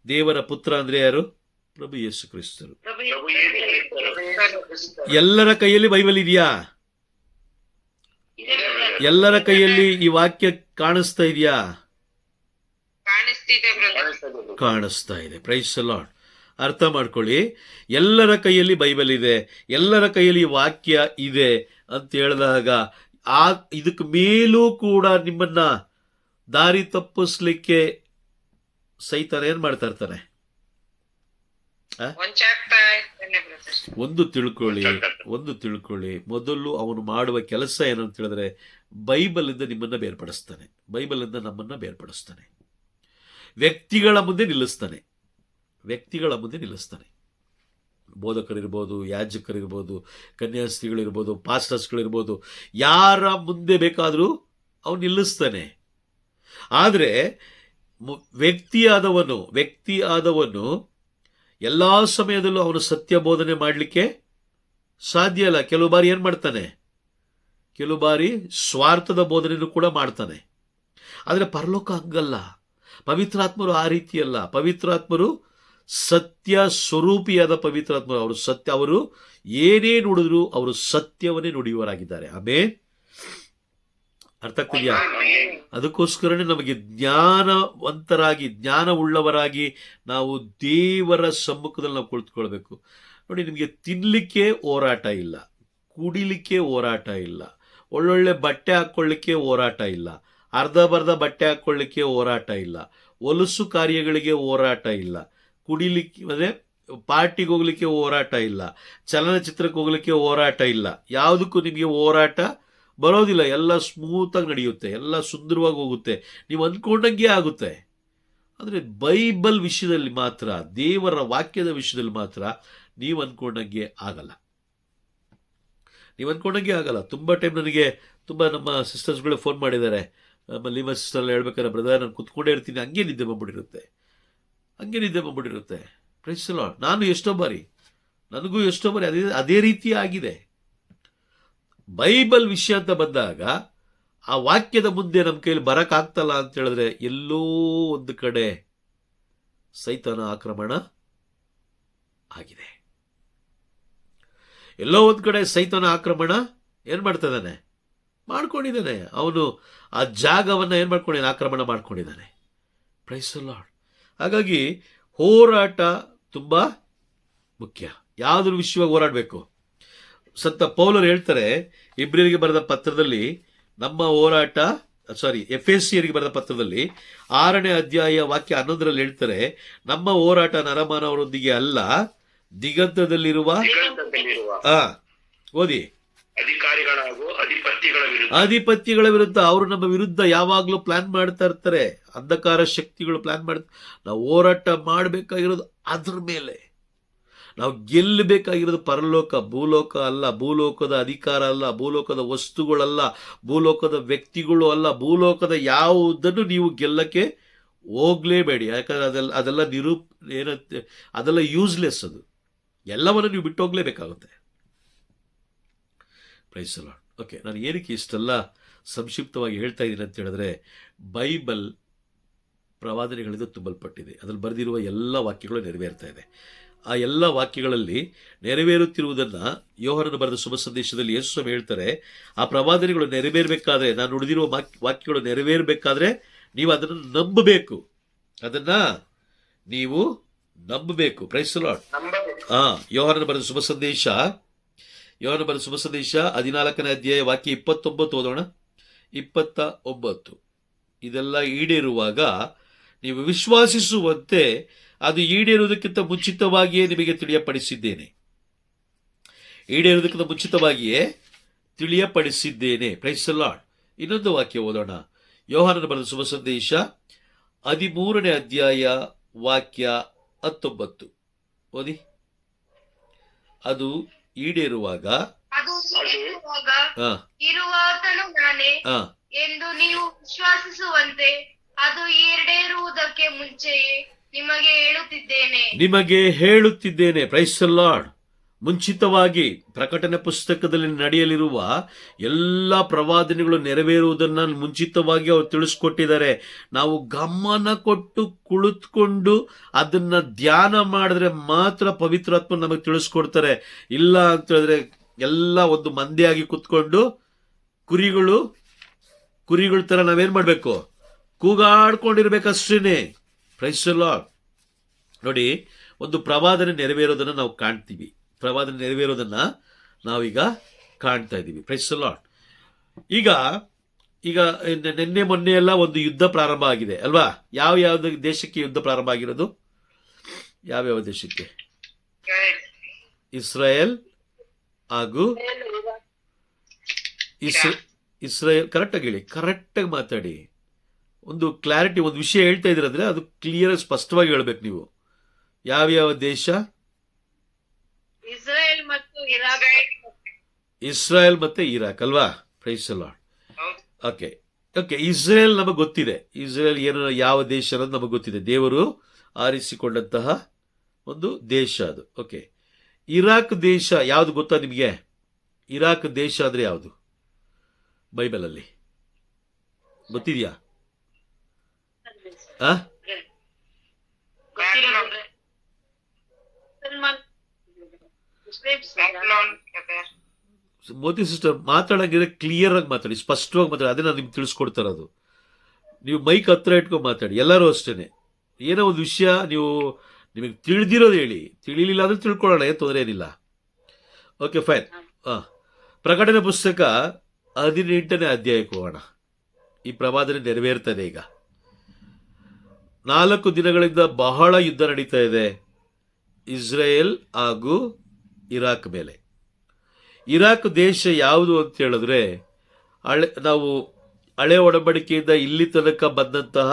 A: ದೇವರ ಪುತ್ರ ಅಂದ್ರೆ ಯಾರು? ಪ್ರಭು ಯೇಸು ಕ್ರಿಸ್ತರು. ಎಲ್ಲರ ಕೈಯಲ್ಲಿ ಬೈಬಲ್ ಇದೆಯಾ? ಎಲ್ಲರ ಕೈಯಲ್ಲಿ ಈ ವಾಕ್ಯ ಕಾಣಿಸ್ತಾ ಇದೆಯಾ? ಕಾಣಿಸ್ತಾ ಇದೆ. Praise the Lord. ಅರ್ಥ ಮಾಡ್ಕೊಳ್ಳಿ, ಎಲ್ಲರ ಕೈಯಲ್ಲಿ ಬೈಬಲ್ ಇದೆ, ಎಲ್ಲರ ಕೈಯಲ್ಲಿ ವಾಕ್ಯ ಇದೆ ಅಂತ ಹೇಳಿದಾಗ ಇದಕ್ಕೆ ಮೇಲೂ ಕೂಡ ನಿಮ್ಮನ್ನ ದಾರಿ ತಪ್ಪಿಸ್ಲಿಕ್ಕೆ ಸೈತಾನ ಏನ್ ಮಾಡ್ತಾ ಇರ್ತಾನೆ? ಒಂದು ತಿಳ್ಕೊಳ್ಳಿ, ಮೊದಲು ಅವನು ಮಾಡುವ ಕೆಲಸ ಏನಂತ ಹೇಳಿದ್ರೆ ಬೈಬಲ್ ಇಂದ ನಿಮ್ಮನ್ನ ಬೇರ್ಪಡಿಸ್ತಾನೆ. ಬೈಬಲ್ ಇಂದ ನಮ್ಮನ್ನ ಬೇರ್ಪಡಿಸ್ತಾನೆ. ವ್ಯಕ್ತಿಗಳ ಮುಂದೆ ನಿಲ್ಲಿಸ್ತಾನೆ. ಬೋಧಕರಿರ್ಬೋದು, ಯಾಜಕರಿರ್ಬೋದು, ಕನ್ಯಾಸ್ತ್ರೀಗಳಿರ್ಬೋದು, ಪಾಸ್ಟರ್ಸ್ಗಳಿರ್ಬೋದು, ಯಾರ ಮುಂದೆ ಬೇಕಾದರೂ ಅವನು ನಿಲ್ಲಿಸ್ತಾನೆ. ಆದರೆ ವ್ಯಕ್ತಿಯಾದವನು ಎಲ್ಲ ಸಮಯದಲ್ಲೂ ಅವನು ಸತ್ಯ ಬೋಧನೆ ಮಾಡಲಿಕ್ಕೆ ಸಾಧ್ಯ ಇಲ್ಲ. ಕೆಲವು ಬಾರಿ ಏನ್ ಮಾಡ್ತಾನೆ? ಕೆಲವು ಬಾರಿ ಸ್ವಾರ್ಥದ ಬೋಧನೆಯನ್ನು ಕೂಡ ಮಾಡ್ತಾನೆ. ಆದರೆ ಪರಲೋಕ ಹಂಗಲ್ಲ. ಪವಿತ್ರಾತ್ಮರು ಆ ರೀತಿಯಲ್ಲ. ಪವಿತ್ರಾತ್ಮರು ಸತ್ಯ ಸ್ವರೂಪಿಯಾದ ಪವಿತ್ರಾತ್ಮರು. ಅವರು ಏನೇ ನುಡಿದ್ರು ಅವರು ಸತ್ಯವನ್ನೇ ನುಡಿಯುವರಾಗಿದ್ದಾರೆ. ಆಮೇನ್. ಅರ್ಥ ಆಗ್ತಿದ್ಯಾ? ಅದಕ್ಕೋಸ್ಕರನೇ ನಮಗೆ ಜ್ಞಾನವುಳ್ಳವರಾಗಿ ನಾವು ದೇವರ ಸಮ್ಮುಖದಲ್ಲಿ ನಾವು ಕುಳಿತುಕೊಳ್ಬೇಕು. ನೋಡಿ, ನಿಮಗೆ ತಿನ್ಲಿಕ್ಕೆ ಹೋರಾಟ ಇಲ್ಲ, ಕುಡಿಲಿಕ್ಕೆ ಹೋರಾಟ ಇಲ್ಲ, ಒಳ್ಳೊಳ್ಳೆ ಬಟ್ಟೆ ಹಾಕೊಳ್ಳಿಕ್ಕೆ ಹೋರಾಟ ಇಲ್ಲ, ಅರ್ಧಬರ್ಧ ಬಟ್ಟೆ ಹಾಕೊಳ್ಳಿಕ್ಕೆ ಹೋರಾಟ ಇಲ್ಲ, ಹೊಲಸು ಕಾರ್ಯಗಳಿಗೆ ಹೋರಾಟ ಇಲ್ಲ, ಕುಡಿಲಿಕ್ಕೆ ಅಂದ್ರೆ ಪಾರ್ಟಿಗೆ ಹೋಗ್ಲಿಕ್ಕೆ ಹೋರಾಟ ಇಲ್ಲ, ಚಲನಚಿತ್ರಕ್ಕೆ ಹೋಗ್ಲಿಕ್ಕೆ ಹೋರಾಟ ಇಲ್ಲ. ಯಾವುದಕ್ಕೂ ನಿಮಗೆ ಹೋರಾಟ ಬರೋದಿಲ್ಲ. ಎಲ್ಲ ಸ್ಮೂತಾಗಿ ನಡೆಯುತ್ತೆ, ಎಲ್ಲ ಸುಂದರವಾಗಿ ಹೋಗುತ್ತೆ, ನೀವು ಅಂದ್ಕೊಂಡಂಗೆ ಆಗುತ್ತೆ. ಆದರೆ ಬೈಬಲ್ ವಿಷಯದಲ್ಲಿ ಮಾತ್ರ, ದೇವರ ವಾಕ್ಯದ ವಿಷಯದಲ್ಲಿ ಮಾತ್ರ ನೀವು ಅಂದ್ಕೊಂಡಂಗೆ ಆಗಲ್ಲ. ತುಂಬ ಟೈಮ್ ನನಗೆ ನಮ್ಮ ಸಿಸ್ಟರ್ಸ್ಗಳೇ ಫೋನ್ ಮಾಡಿದ್ದಾರೆ. ಮಲ್ಲಿಮ ಸಿಸ್ಟರ್ ಹೇಳ್ಬೇಕಾದ್ರೆ, ಬ್ರದರ್ ನಾನು ಕುತ್ಕೊಂಡೇ ಇರ್ತೀನಿ, ಹಂಗೆ ನಿದ್ದೆ ಬಂದ್ಬಿಟ್ಟಿರುತ್ತೆ. Price the lord. ನನಗೂ ಎಷ್ಟೋ ಬಾರಿ ಅದೇ ರೀತಿ ಆಗಿದೆ. ಬೈಬಲ್ ವಿಷಯ ಅಂತ ಬಂದಾಗ ಆ ವಾಕ್ಯದ ಮುಂದೆ ನಮ್ಮ ಕೈಯಲ್ಲಿ ಬರಕ್ಕಾಗ್ತಲ್ಲ ಅಂತ ಹೇಳಿದ್ರೆ ಎಲ್ಲೋ ಒಂದು ಕಡೆ ಸೈತಾನ ಆಕ್ರಮಣ ಆಗಿದೆ. ಎಲ್ಲೋ ಒಂದು ಕಡೆ ಸೈತಾನ ಆಕ್ರಮಣ ಏನ್ ಮಾಡ್ಕೊಂಡಿದ್ದಾನೆ. ಅವನು ಆ ಜಾಗವನ್ನ ಆಕ್ರಮಣ ಮಾಡ್ಕೊಂಡಿದ್ದಾನೆ. Price the lord. ಹಾಗಾಗಿ ಹೋರಾಟ ತುಂಬಾ ಮುಖ್ಯ. ಯಾವ್ದ್ರ ವಿಷಯವಾಗಿ ಹೋರಾಡಬೇಕು? ಸಂತ ಪೌಲರು ಹೇಳ್ತಾರೆ ಇಬ್ರಿಯರಿಗೆ ಬರೆದ ಪತ್ರದಲ್ಲಿ, ಎಫೆಸಿಯರಿಗೆ ಬರೆದ ಪತ್ರದಲ್ಲಿ 6ನೇ ಅಧ್ಯಾಯ ವಾಕ್ಯ 11ರಲ್ಲಿ ಹೇಳ್ತಾರೆ, ನಮ್ಮ ಹೋರಾಟ ನರಮಾನವರೊಂದಿಗೆ ಅಲ್ಲ, ದಿಗಂತದಲ್ಲಿರುವ ಓದಿ ಅಧಿಪತಿಗಳ ವಿರುದ್ಧ. ಅವರು ನಮ್ಮ ವಿರುದ್ಧ ಯಾವಾಗ್ಲೂ ಪ್ಲಾನ್ ಮಾಡ್ತಾ ಇರ್ತಾರೆ. ಅಂಧಕಾರ ಶಕ್ತಿಗಳು ಪ್ಲಾನ್ ಮಾಡ್ತಾರೆ. ನಾವು ಹೋರಾಟ ಮಾಡಬೇಕಾಗಿರೋದು ಅದ್ರ ಮೇಲೆ. ನಾವು ಗೆಲ್ಲಬೇಕಾಗಿರೋದು ಪರಲೋಕ, ಭೂಲೋಕ ಅಲ್ಲ. ಭೂಲೋಕದ ಅಧಿಕಾರ ಅಲ್ಲ, ಭೂಲೋಕದ ವಸ್ತುಗಳಲ್ಲ, ಭೂಲೋಕದ ವ್ಯಕ್ತಿಗಳು ಅಲ್ಲ. ಭೂಲೋಕದ ಯಾವುದನ್ನು ನೀವು ಗೆಲ್ಲಕ್ಕೆ ಹೋಗ್ಲೇಬೇಡಿ. ಯಾಕಂದ್ರೆ ಅದೆಲ್ಲ ಅದೆಲ್ಲ ಯೂಸ್ಲೆಸ್. ಅದು ಎಲ್ಲವನ್ನು ನೀವು ಬಿಟ್ಟು ಹೋಗ್ಲೇಬೇಕಾಗುತ್ತೆ. Praise the Lord. ಓಕೆ, ನಾನು ಏನಕ್ಕೆ ಇಷ್ಟೆಲ್ಲ ಸಂಕ್ಷಿಪ್ತವಾಗಿ ಹೇಳ್ತಾ ಇದ್ದೀನಿ ಅಂತ ಹೇಳಿದ್ರೆ, ಬೈಬಲ್ ಪ್ರವಾದನೆಗಳಿಂದ ತುಂಬಲ್ಪಟ್ಟಿದೆ. ಅದರಲ್ಲಿ ಬರೆದಿರುವ ಎಲ್ಲ ವಾಕ್ಯಗಳು ನೆರವೇರ್ತಾ ಇದೆ. ಆ ಎಲ್ಲ ವಾಕ್ಯಗಳಲ್ಲಿ ನೆರವೇರುತ್ತಿರುವುದನ್ನು ಯೋಹನನು ಬರೆದ ಶುಭ ಸಂದೇಶದಲ್ಲಿ ಯೇಸು ಸ್ವಾಮಿ ಹೇಳ್ತಾರೆ, ಆ ಪ್ರವಾದನೆಗಳು ನೆರವೇರಬೇಕಾದ್ರೆ, ನಾನು ನುಡಿದಿರುವ ವಾಕ್ಯಗಳು ನೆರವೇರಬೇಕಾದ್ರೆ ನೀವು ಅದನ್ನು ನಂಬಬೇಕು. ಅದನ್ನು ನೀವು ನಂಬಬೇಕು. Price the lord. ಯೋಹನನ ಬರೆದ ಶುಭ ಸಂದೇಶ 14ನೇ ಅಧ್ಯಾಯ ವಾಕ್ಯ 29 ಓದೋಣ. 29. ಇದೆಲ್ಲ ಈಡೇರುವಾಗ ನೀವು ವಿಶ್ವಾಸಿಸುವಂತೆ ಅದು ಈಡೇರುವುದಕ್ಕಿಂತ ಮುಂಚಿತವಾಗಿಯೇ ನಿಮಗೆ ತಿಳಿಯಪಡಿಸಿದ್ದೇನೆ. ಈಡೇರುವುದಕ್ಕಿಂತ ಮುಂಚಿತವಾಗಿಯೇ ತಿಳಿಯಪಡಿಸಿದ್ದೇನೆ. Price the lord. ಇನ್ನೊಂದು ವಾಕ್ಯ ಓದೋಣ. ಯೋಹಾನನ ಬರೆದ ಶುಭ ಸಂದೇಶ 13ನೇ ಅಧ್ಯಾಯ ವಾಕ್ಯ 19 ಓದಿ. ಅದು ಈಡೇರುವಾಗ
C: ಅದು ಈಡೇರುವಾಗ
A: ಹಾ
C: ಇರುವಾತನು ನಾನೇ
A: ಹಾ
C: ಎಂದು ನೀವು ವಿಶ್ವಾಸಿಸುವಂತೆ ಅದು ಈಡೇರುವುದಕ್ಕೆ ಮುಂಚೆಯೇ
A: ನಿಮಗೆ ಹೇಳುತ್ತಿದ್ದೇನೆ. Price the lord. ಮುಂಚಿತವಾಗಿ ಪ್ರಕಟಣೆ ಪುಸ್ತಕದಲ್ಲಿ ನಡೆಯಲಿರುವ ಎಲ್ಲ ಪ್ರವಾದನೆಗಳು ನೆರವೇರುವುದನ್ನು ಮುಂಚಿತವಾಗಿ ಅವರು ತಿಳಿಸ್ಕೊಟ್ಟಿದ್ದಾರೆ. ನಾವು ಗಮನ ಕೊಟ್ಟು ಕುಳಿತುಕೊಂಡು ಅದನ್ನ ಧ್ಯಾನ ಮಾಡಿದ್ರೆ ಮಾತ್ರ ಪವಿತ್ರಾತ್ಮ ನಮಗೆ ತಿಳಿಸ್ಕೊಡ್ತಾರೆ. ಇಲ್ಲ ಅಂತ ಹೇಳಿದ್ರೆ ಎಲ್ಲ ಒಂದು ಮಂದೆಯಾಗಿ ಕುತ್ಕೊಂಡು ಕುರಿಗಳ ತರ ನಾವೇನ್ ಮಾಡ್ಬೇಕು, ಕೂಗಾಡ್ಕೊಂಡಿರ್ಬೇಕಷ್ಟೇನೆ. Price the lord. ನೋಡಿ, ಒಂದು ಪ್ರವಾದನೆ ನೆರವೇರೋದನ್ನು ನಾವು ಕಾಣ್ತೀವಿ. ಪ್ರವಾದನೆ ನೆರವೇರೋದನ್ನ ನಾವೀಗ ಕಾಣ್ತಾ ಇದ್ದೀವಿ. Price the lord. ಈಗ ನಿನ್ನೆ ಮೊನ್ನೆ ಎಲ್ಲ ಒಂದು ಯುದ್ಧ ಪ್ರಾರಂಭ ಆಗಿದೆ ಅಲ್ವಾ? ಯಾವ ದೇಶಕ್ಕೆ ಯುದ್ಧ ಪ್ರಾರಂಭ ಆಗಿರೋದು? ಯಾವ್ಯಾವ ದೇಶಕ್ಕೆ? ಇಸ್ರಾಯೇಲ್ ಹಾಗೂ ಇಸ್ರಾಯೇಲ್. ಕರೆಕ್ಟಾಗಿ ಹೇಳಿ, ಕರೆಕ್ಟಾಗಿ ಮಾತಾಡಿ. ಒಂದು ಕ್ಲಾರಿಟಿ, ಒಂದು ವಿಷಯ ಹೇಳ್ತಾ ಇದ್ರಂದ್ರೆ ಅದು ಕ್ಲಿಯರ್ ಸ್ಪಷ್ಟವಾಗಿ ಹೇಳ್ಬೇಕು ನೀವು. ಯಾವ್ಯಾವ ದೇಶ? ಇಸ್ರಾಯೇಲ್ ಮತ್ತೆ ಇರಾಕ್ ಅಲ್ವಾ? Price the Lord. Okay, Israel ನಮಗೆ ಗೊತ್ತಿದೆ. ಇಸ್ರೇಲ್ ಏನು, ಯಾವ ದೇಶ ಅನ್ನೋದು ನಮಗೆ ಗೊತ್ತಿದೆ. ದೇವರು ಆರಿಸಿಕೊಂಡಂತಹ ಒಂದು ದೇಶ ಅದು. ಓಕೆ, ಇರಾಕ್ ದೇಶ ಯಾವುದು ಗೊತ್ತಾ ನಿಮಗೆ? ಇರಾಕ್ ದೇಶ ಅಂದ್ರೆ ಯಾವುದು ಬೈಬಲಲ್ಲಿ ಗೊತ್ತಿದೆಯಾ? ಮೋದಿ ಸಿಸ್ಟರ್ ಮಾತಾಡಂಗಿದ್ರೆ ಕ್ಲಿಯರ್ ಆಗಿ ಮಾತಾಡಿ, ಸ್ಪಷ್ಟವಾಗಿ ಮಾತಾಡಿ. ಅದೇ ನಾನು ನಿಮ್ಗೆ ತಿಳಿಸ್ಕೊಡ್ತಾ ಇರೋದು. ನೀವು ಮೈಕ್ ಹತ್ರ ಇಟ್ಕೊಂಡು ಮಾತಾಡಿ. ಎಲ್ಲರೂ ಅಷ್ಟೇನೆ. ಏನೋ ಒಂದು ವಿಷಯ ನಿಮಗೆ ತಿಳಿದಿರೋದು ಹೇಳಿ, ತಿಳಿಲಿಲ್ಲ ಅಂದ್ರೆ ತಿಳ್ಕೊಳ್ಳೋಣ, ಏನು ತೊಂದರೆ ಏನಿಲ್ಲ. Okay, fine. ಪ್ರಕಟಣೆ ಪುಸ್ತಕ 18ನೇ ಅಧ್ಯಾಯಕ್ಕೆ ಹೋಗೋಣ. ಈ ಪ್ರವಾದನೆ ನೆರವೇರ್ತದೆ. ಈಗ 4 ದಿನಗಳಿಂದ ಬಹಳ ಯುದ್ಧ ನಡೀತಾ ಇದೆ ಇಸ್ರೇಲ್ ಹಾಗೂ ಇರಾಕ್ ಮೇಲೆ. ಇರಾಕ್ ದೇಶ ಯಾವುದು ಅಂತ ಹೇಳಿದ್ರೆ, ನಾವು ಹಳೆ ಒಡಂಬಡಿಕೆಯಿಂದ ಇಲ್ಲಿ ತನಕ ಬಂದಂತಹ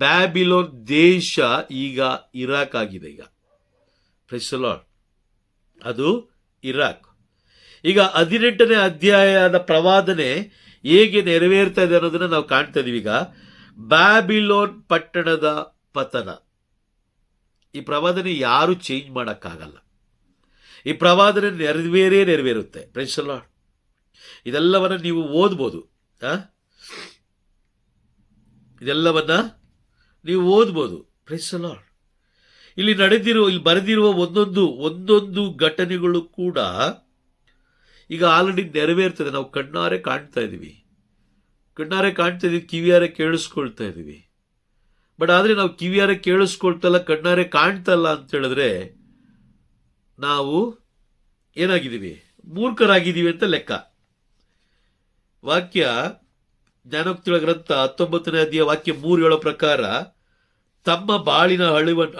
A: ಬ್ಯಾಬಿಲೋನ್ ದೇಶ ಈಗ ಇರಾಕ್ ಆಗಿದೆ. ಈಗ ಪ್ರೈಸ್ ದ ಲಾರ್ಡ್. ಅದು ಇರಾಕ್. ಈಗ 18ನೇ ಅಧ್ಯಾಯದ ಪ್ರವಾದನೆ ಹೇಗೆ ನೆರವೇರ್ತಾ ಇದೆ ಅನ್ನೋದನ್ನ ನಾವು ಕಾಣ್ತಾ ಇದೀವಿ. ಈಗ ಬ್ಯಾಬಿಲೋನ್ ಪಟ್ಟಣದ ಪತನ. ಈ ಪ್ರವಾದನೆ ಯಾರು ಚೇಂಜ್ ಮಾಡೋಕ್ಕಾಗಲ್ಲ. ಈ ಪ್ರವಾದನೆ ನೆರವೇರುತ್ತೆ. Price the lord. ಇದೆಲ್ಲವನ್ನ ನೀವು ಓದ್ಬೋದು. ಇದೆಲ್ಲವನ್ನ ನೀವು ಓದ್ಬೋದು. Price the lord. ಇಲ್ಲಿ ಬರೆದಿರುವ ಒಂದೊಂದು ಘಟನೆಗಳು ಕೂಡ ಈಗ ಆಲ್ರೆಡಿ ನೆರವೇರ್ತದೆ. ನಾವು ಕಣ್ಣಾರೆ ಕಾಣ್ತಾ ಇದೀವಿ, ಕಿವಿಯಾರೆ ಕೇಳಿಸ್ಕೊಳ್ತಾ ಇದೀವಿ. ಬಟ್ ಆದರೆ ನಾವು ಕಿವಿಯಾರೆ ಕೇಳಿಸ್ಕೊಳ್ತಲ್ಲ, ಕಣ್ಣಾರೆ ಕಾಣ್ತಲ್ಲ ಅಂತ ಹೇಳಿದ್ರೆ ನಾವು ಏನಾಗಿದ್ದೀವಿ? ಮೂರ್ಖರಾಗಿದ್ದೀವಿ ಅಂತ ಲೆಕ್ಕ. ವಾಕ್ಯ ಜ್ಞಾನೋಕ್ತಿಗಳ ಗ್ರಂಥ 19ನೇ ಅಧ್ಯಾಯ ವಾಕ್ಯ 3 ಹೇಳೋ ಪ್ರಕಾರ, ತಮ್ಮ ಬಾಳಿನ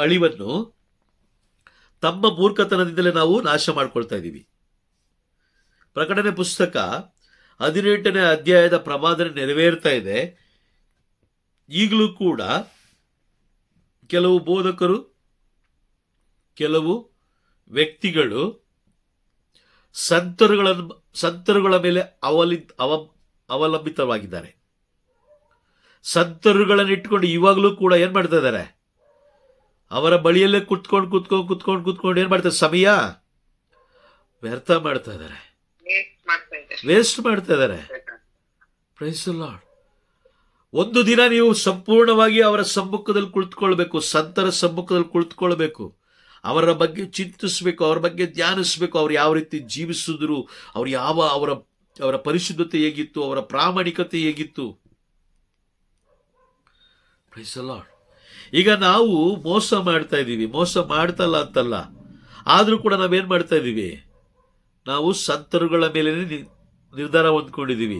A: ಅಳಿವನ್ನು ತಮ್ಮ ಮೂರ್ಖತನದಿಂದಲೇ ನಾವು ನಾಶ ಮಾಡ್ಕೊಳ್ತಾ ಇದ್ದೀವಿ. ಪ್ರಕಟಣೆ ಪುಸ್ತಕ 18ನೇ ಅಧ್ಯಾಯದ ಪ್ರವಾದನೆ ನೆರವೇರ್ತಾ ಇದೆ. ಈಗಲೂ ಕೂಡ ಕೆಲವು ಬೋಧಕರು, ಕೆಲವು ವ್ಯಕ್ತಿಗಳು ಸಂತರುಗಳ ಮೇಲೆ ಅವಲಂಬಿತವಾಗಿದ್ದಾರೆ. ಸಂತರುಗಳನ್ನು ಇಟ್ಕೊಂಡು ಇವಾಗಲೂ ಕೂಡ ಏನ್ ಮಾಡ್ತಾ ಇದ್ದಾರೆ? ಅವರ ಬಳಿಯಲ್ಲೇ ಕುತ್ಕೊಂಡು ಏನ್ ಮಾಡ್ತಾರೆ? ಸಮಯ ವ್ಯರ್ಥ ಮಾಡ್ತಾ ಇದ್ದಾರೆ. ವೇಸ್ಟ್ ಮಾಡ್ತಾ ಇದ್ದಾರೆ. Praise the Lord. ಒಂದು ದಿನ ನೀವು ಸಂಪೂರ್ಣವಾಗಿ ಅವರ ಸಮ್ಮುಖದಲ್ಲಿ ಕುಳಿತುಕೊಳ್ಬೇಕು, ಸಂತರ ಸಮ್ಮುಖದಲ್ಲಿ ಕುಳಿತುಕೊಳ್ಬೇಕು, ಅವರ ಬಗ್ಗೆ ಚಿಂತಿಸಬೇಕು, ಅವರ ಬಗ್ಗೆ ಧ್ಯಾನಿಸಬೇಕು. ಅವ್ರು ಯಾವ ರೀತಿ ಜೀವಿಸಿದ್ರು, ಅವ್ರು ಅವರ ಪರಿಶುದ್ಧತೆ ಹೇಗಿತ್ತು, ಅವರ ಪ್ರಾಮಾಣಿಕತೆ ಹೇಗಿತ್ತು. Praise the Lord. ಈಗ ನಾವು ಮೋಸ ಮಾಡ್ತಾ ಇದ್ದೀವಿ, ಮೋಸ ಮಾಡ್ತಲ್ಲ ಅಂತಲ್ಲ, ಆದರೂ ಕೂಡ ನಾವೇನು ಮಾಡ್ತಾ ಇದ್ದೀವಿ, ನಾವು ಸಂತರುಗಳ ಮೇಲೆ ನಿರ್ಧಾರ ಹೊಂದ್ಕೊಂಡಿದ್ದೀವಿ.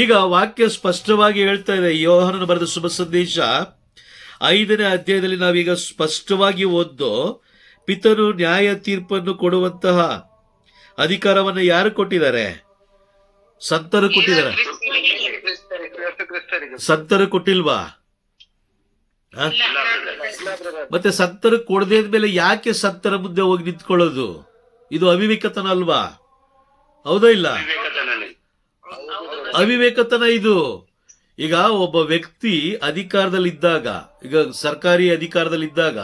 A: ಈಗ ವಾಕ್ಯ ಸ್ಪಷ್ಟವಾಗಿ ಹೇಳ್ತಾ ಇದೆ, ಯೋಹಾನನ ಬರೆದ ಶುಭ ಸಂದೇಶ 5ನೇ ಅಧ್ಯಾಯದಲ್ಲಿ ನಾವೀಗ ಸ್ಪಷ್ಟವಾಗಿ ಓದೋ, ಪಿತನು ನ್ಯಾಯ ತೀರ್ಪನ್ನು ಕೊಡುವಂತಹ ಅಧಿಕಾರವನ್ನು ಯಾರು ಕೊಟ್ಟಿದ್ದಾರೆ? ಸಂತರು ಕೊಟ್ಟಿದ್ದಾರೆ. ಸಂತರು ಕೊಟ್ಟಿಲ್ವಾ? ಮತ್ತೆ ಸಂತರು ಕೊಡದೇ ಮೇಲೆ ಯಾಕೆ ಸಂತರ ಮುಂದೆ ಹೋಗಿ ನಿಂತ್ಕೊಳ್ಳೋದು? ಇದು ಅವಿವೇಕತನ ಅಲ್ವಾ? ಹೌದಾ ಇಲ್ಲ? ಅವಿವೇಕತನ ಇದು. ಈಗ ಒಬ್ಬ ವ್ಯಕ್ತಿ ಅಧಿಕಾರದಲ್ಲಿದ್ದಾಗ, ಈಗ ಸರ್ಕಾರಿ ಅಧಿಕಾರದಲ್ಲಿದ್ದಾಗ,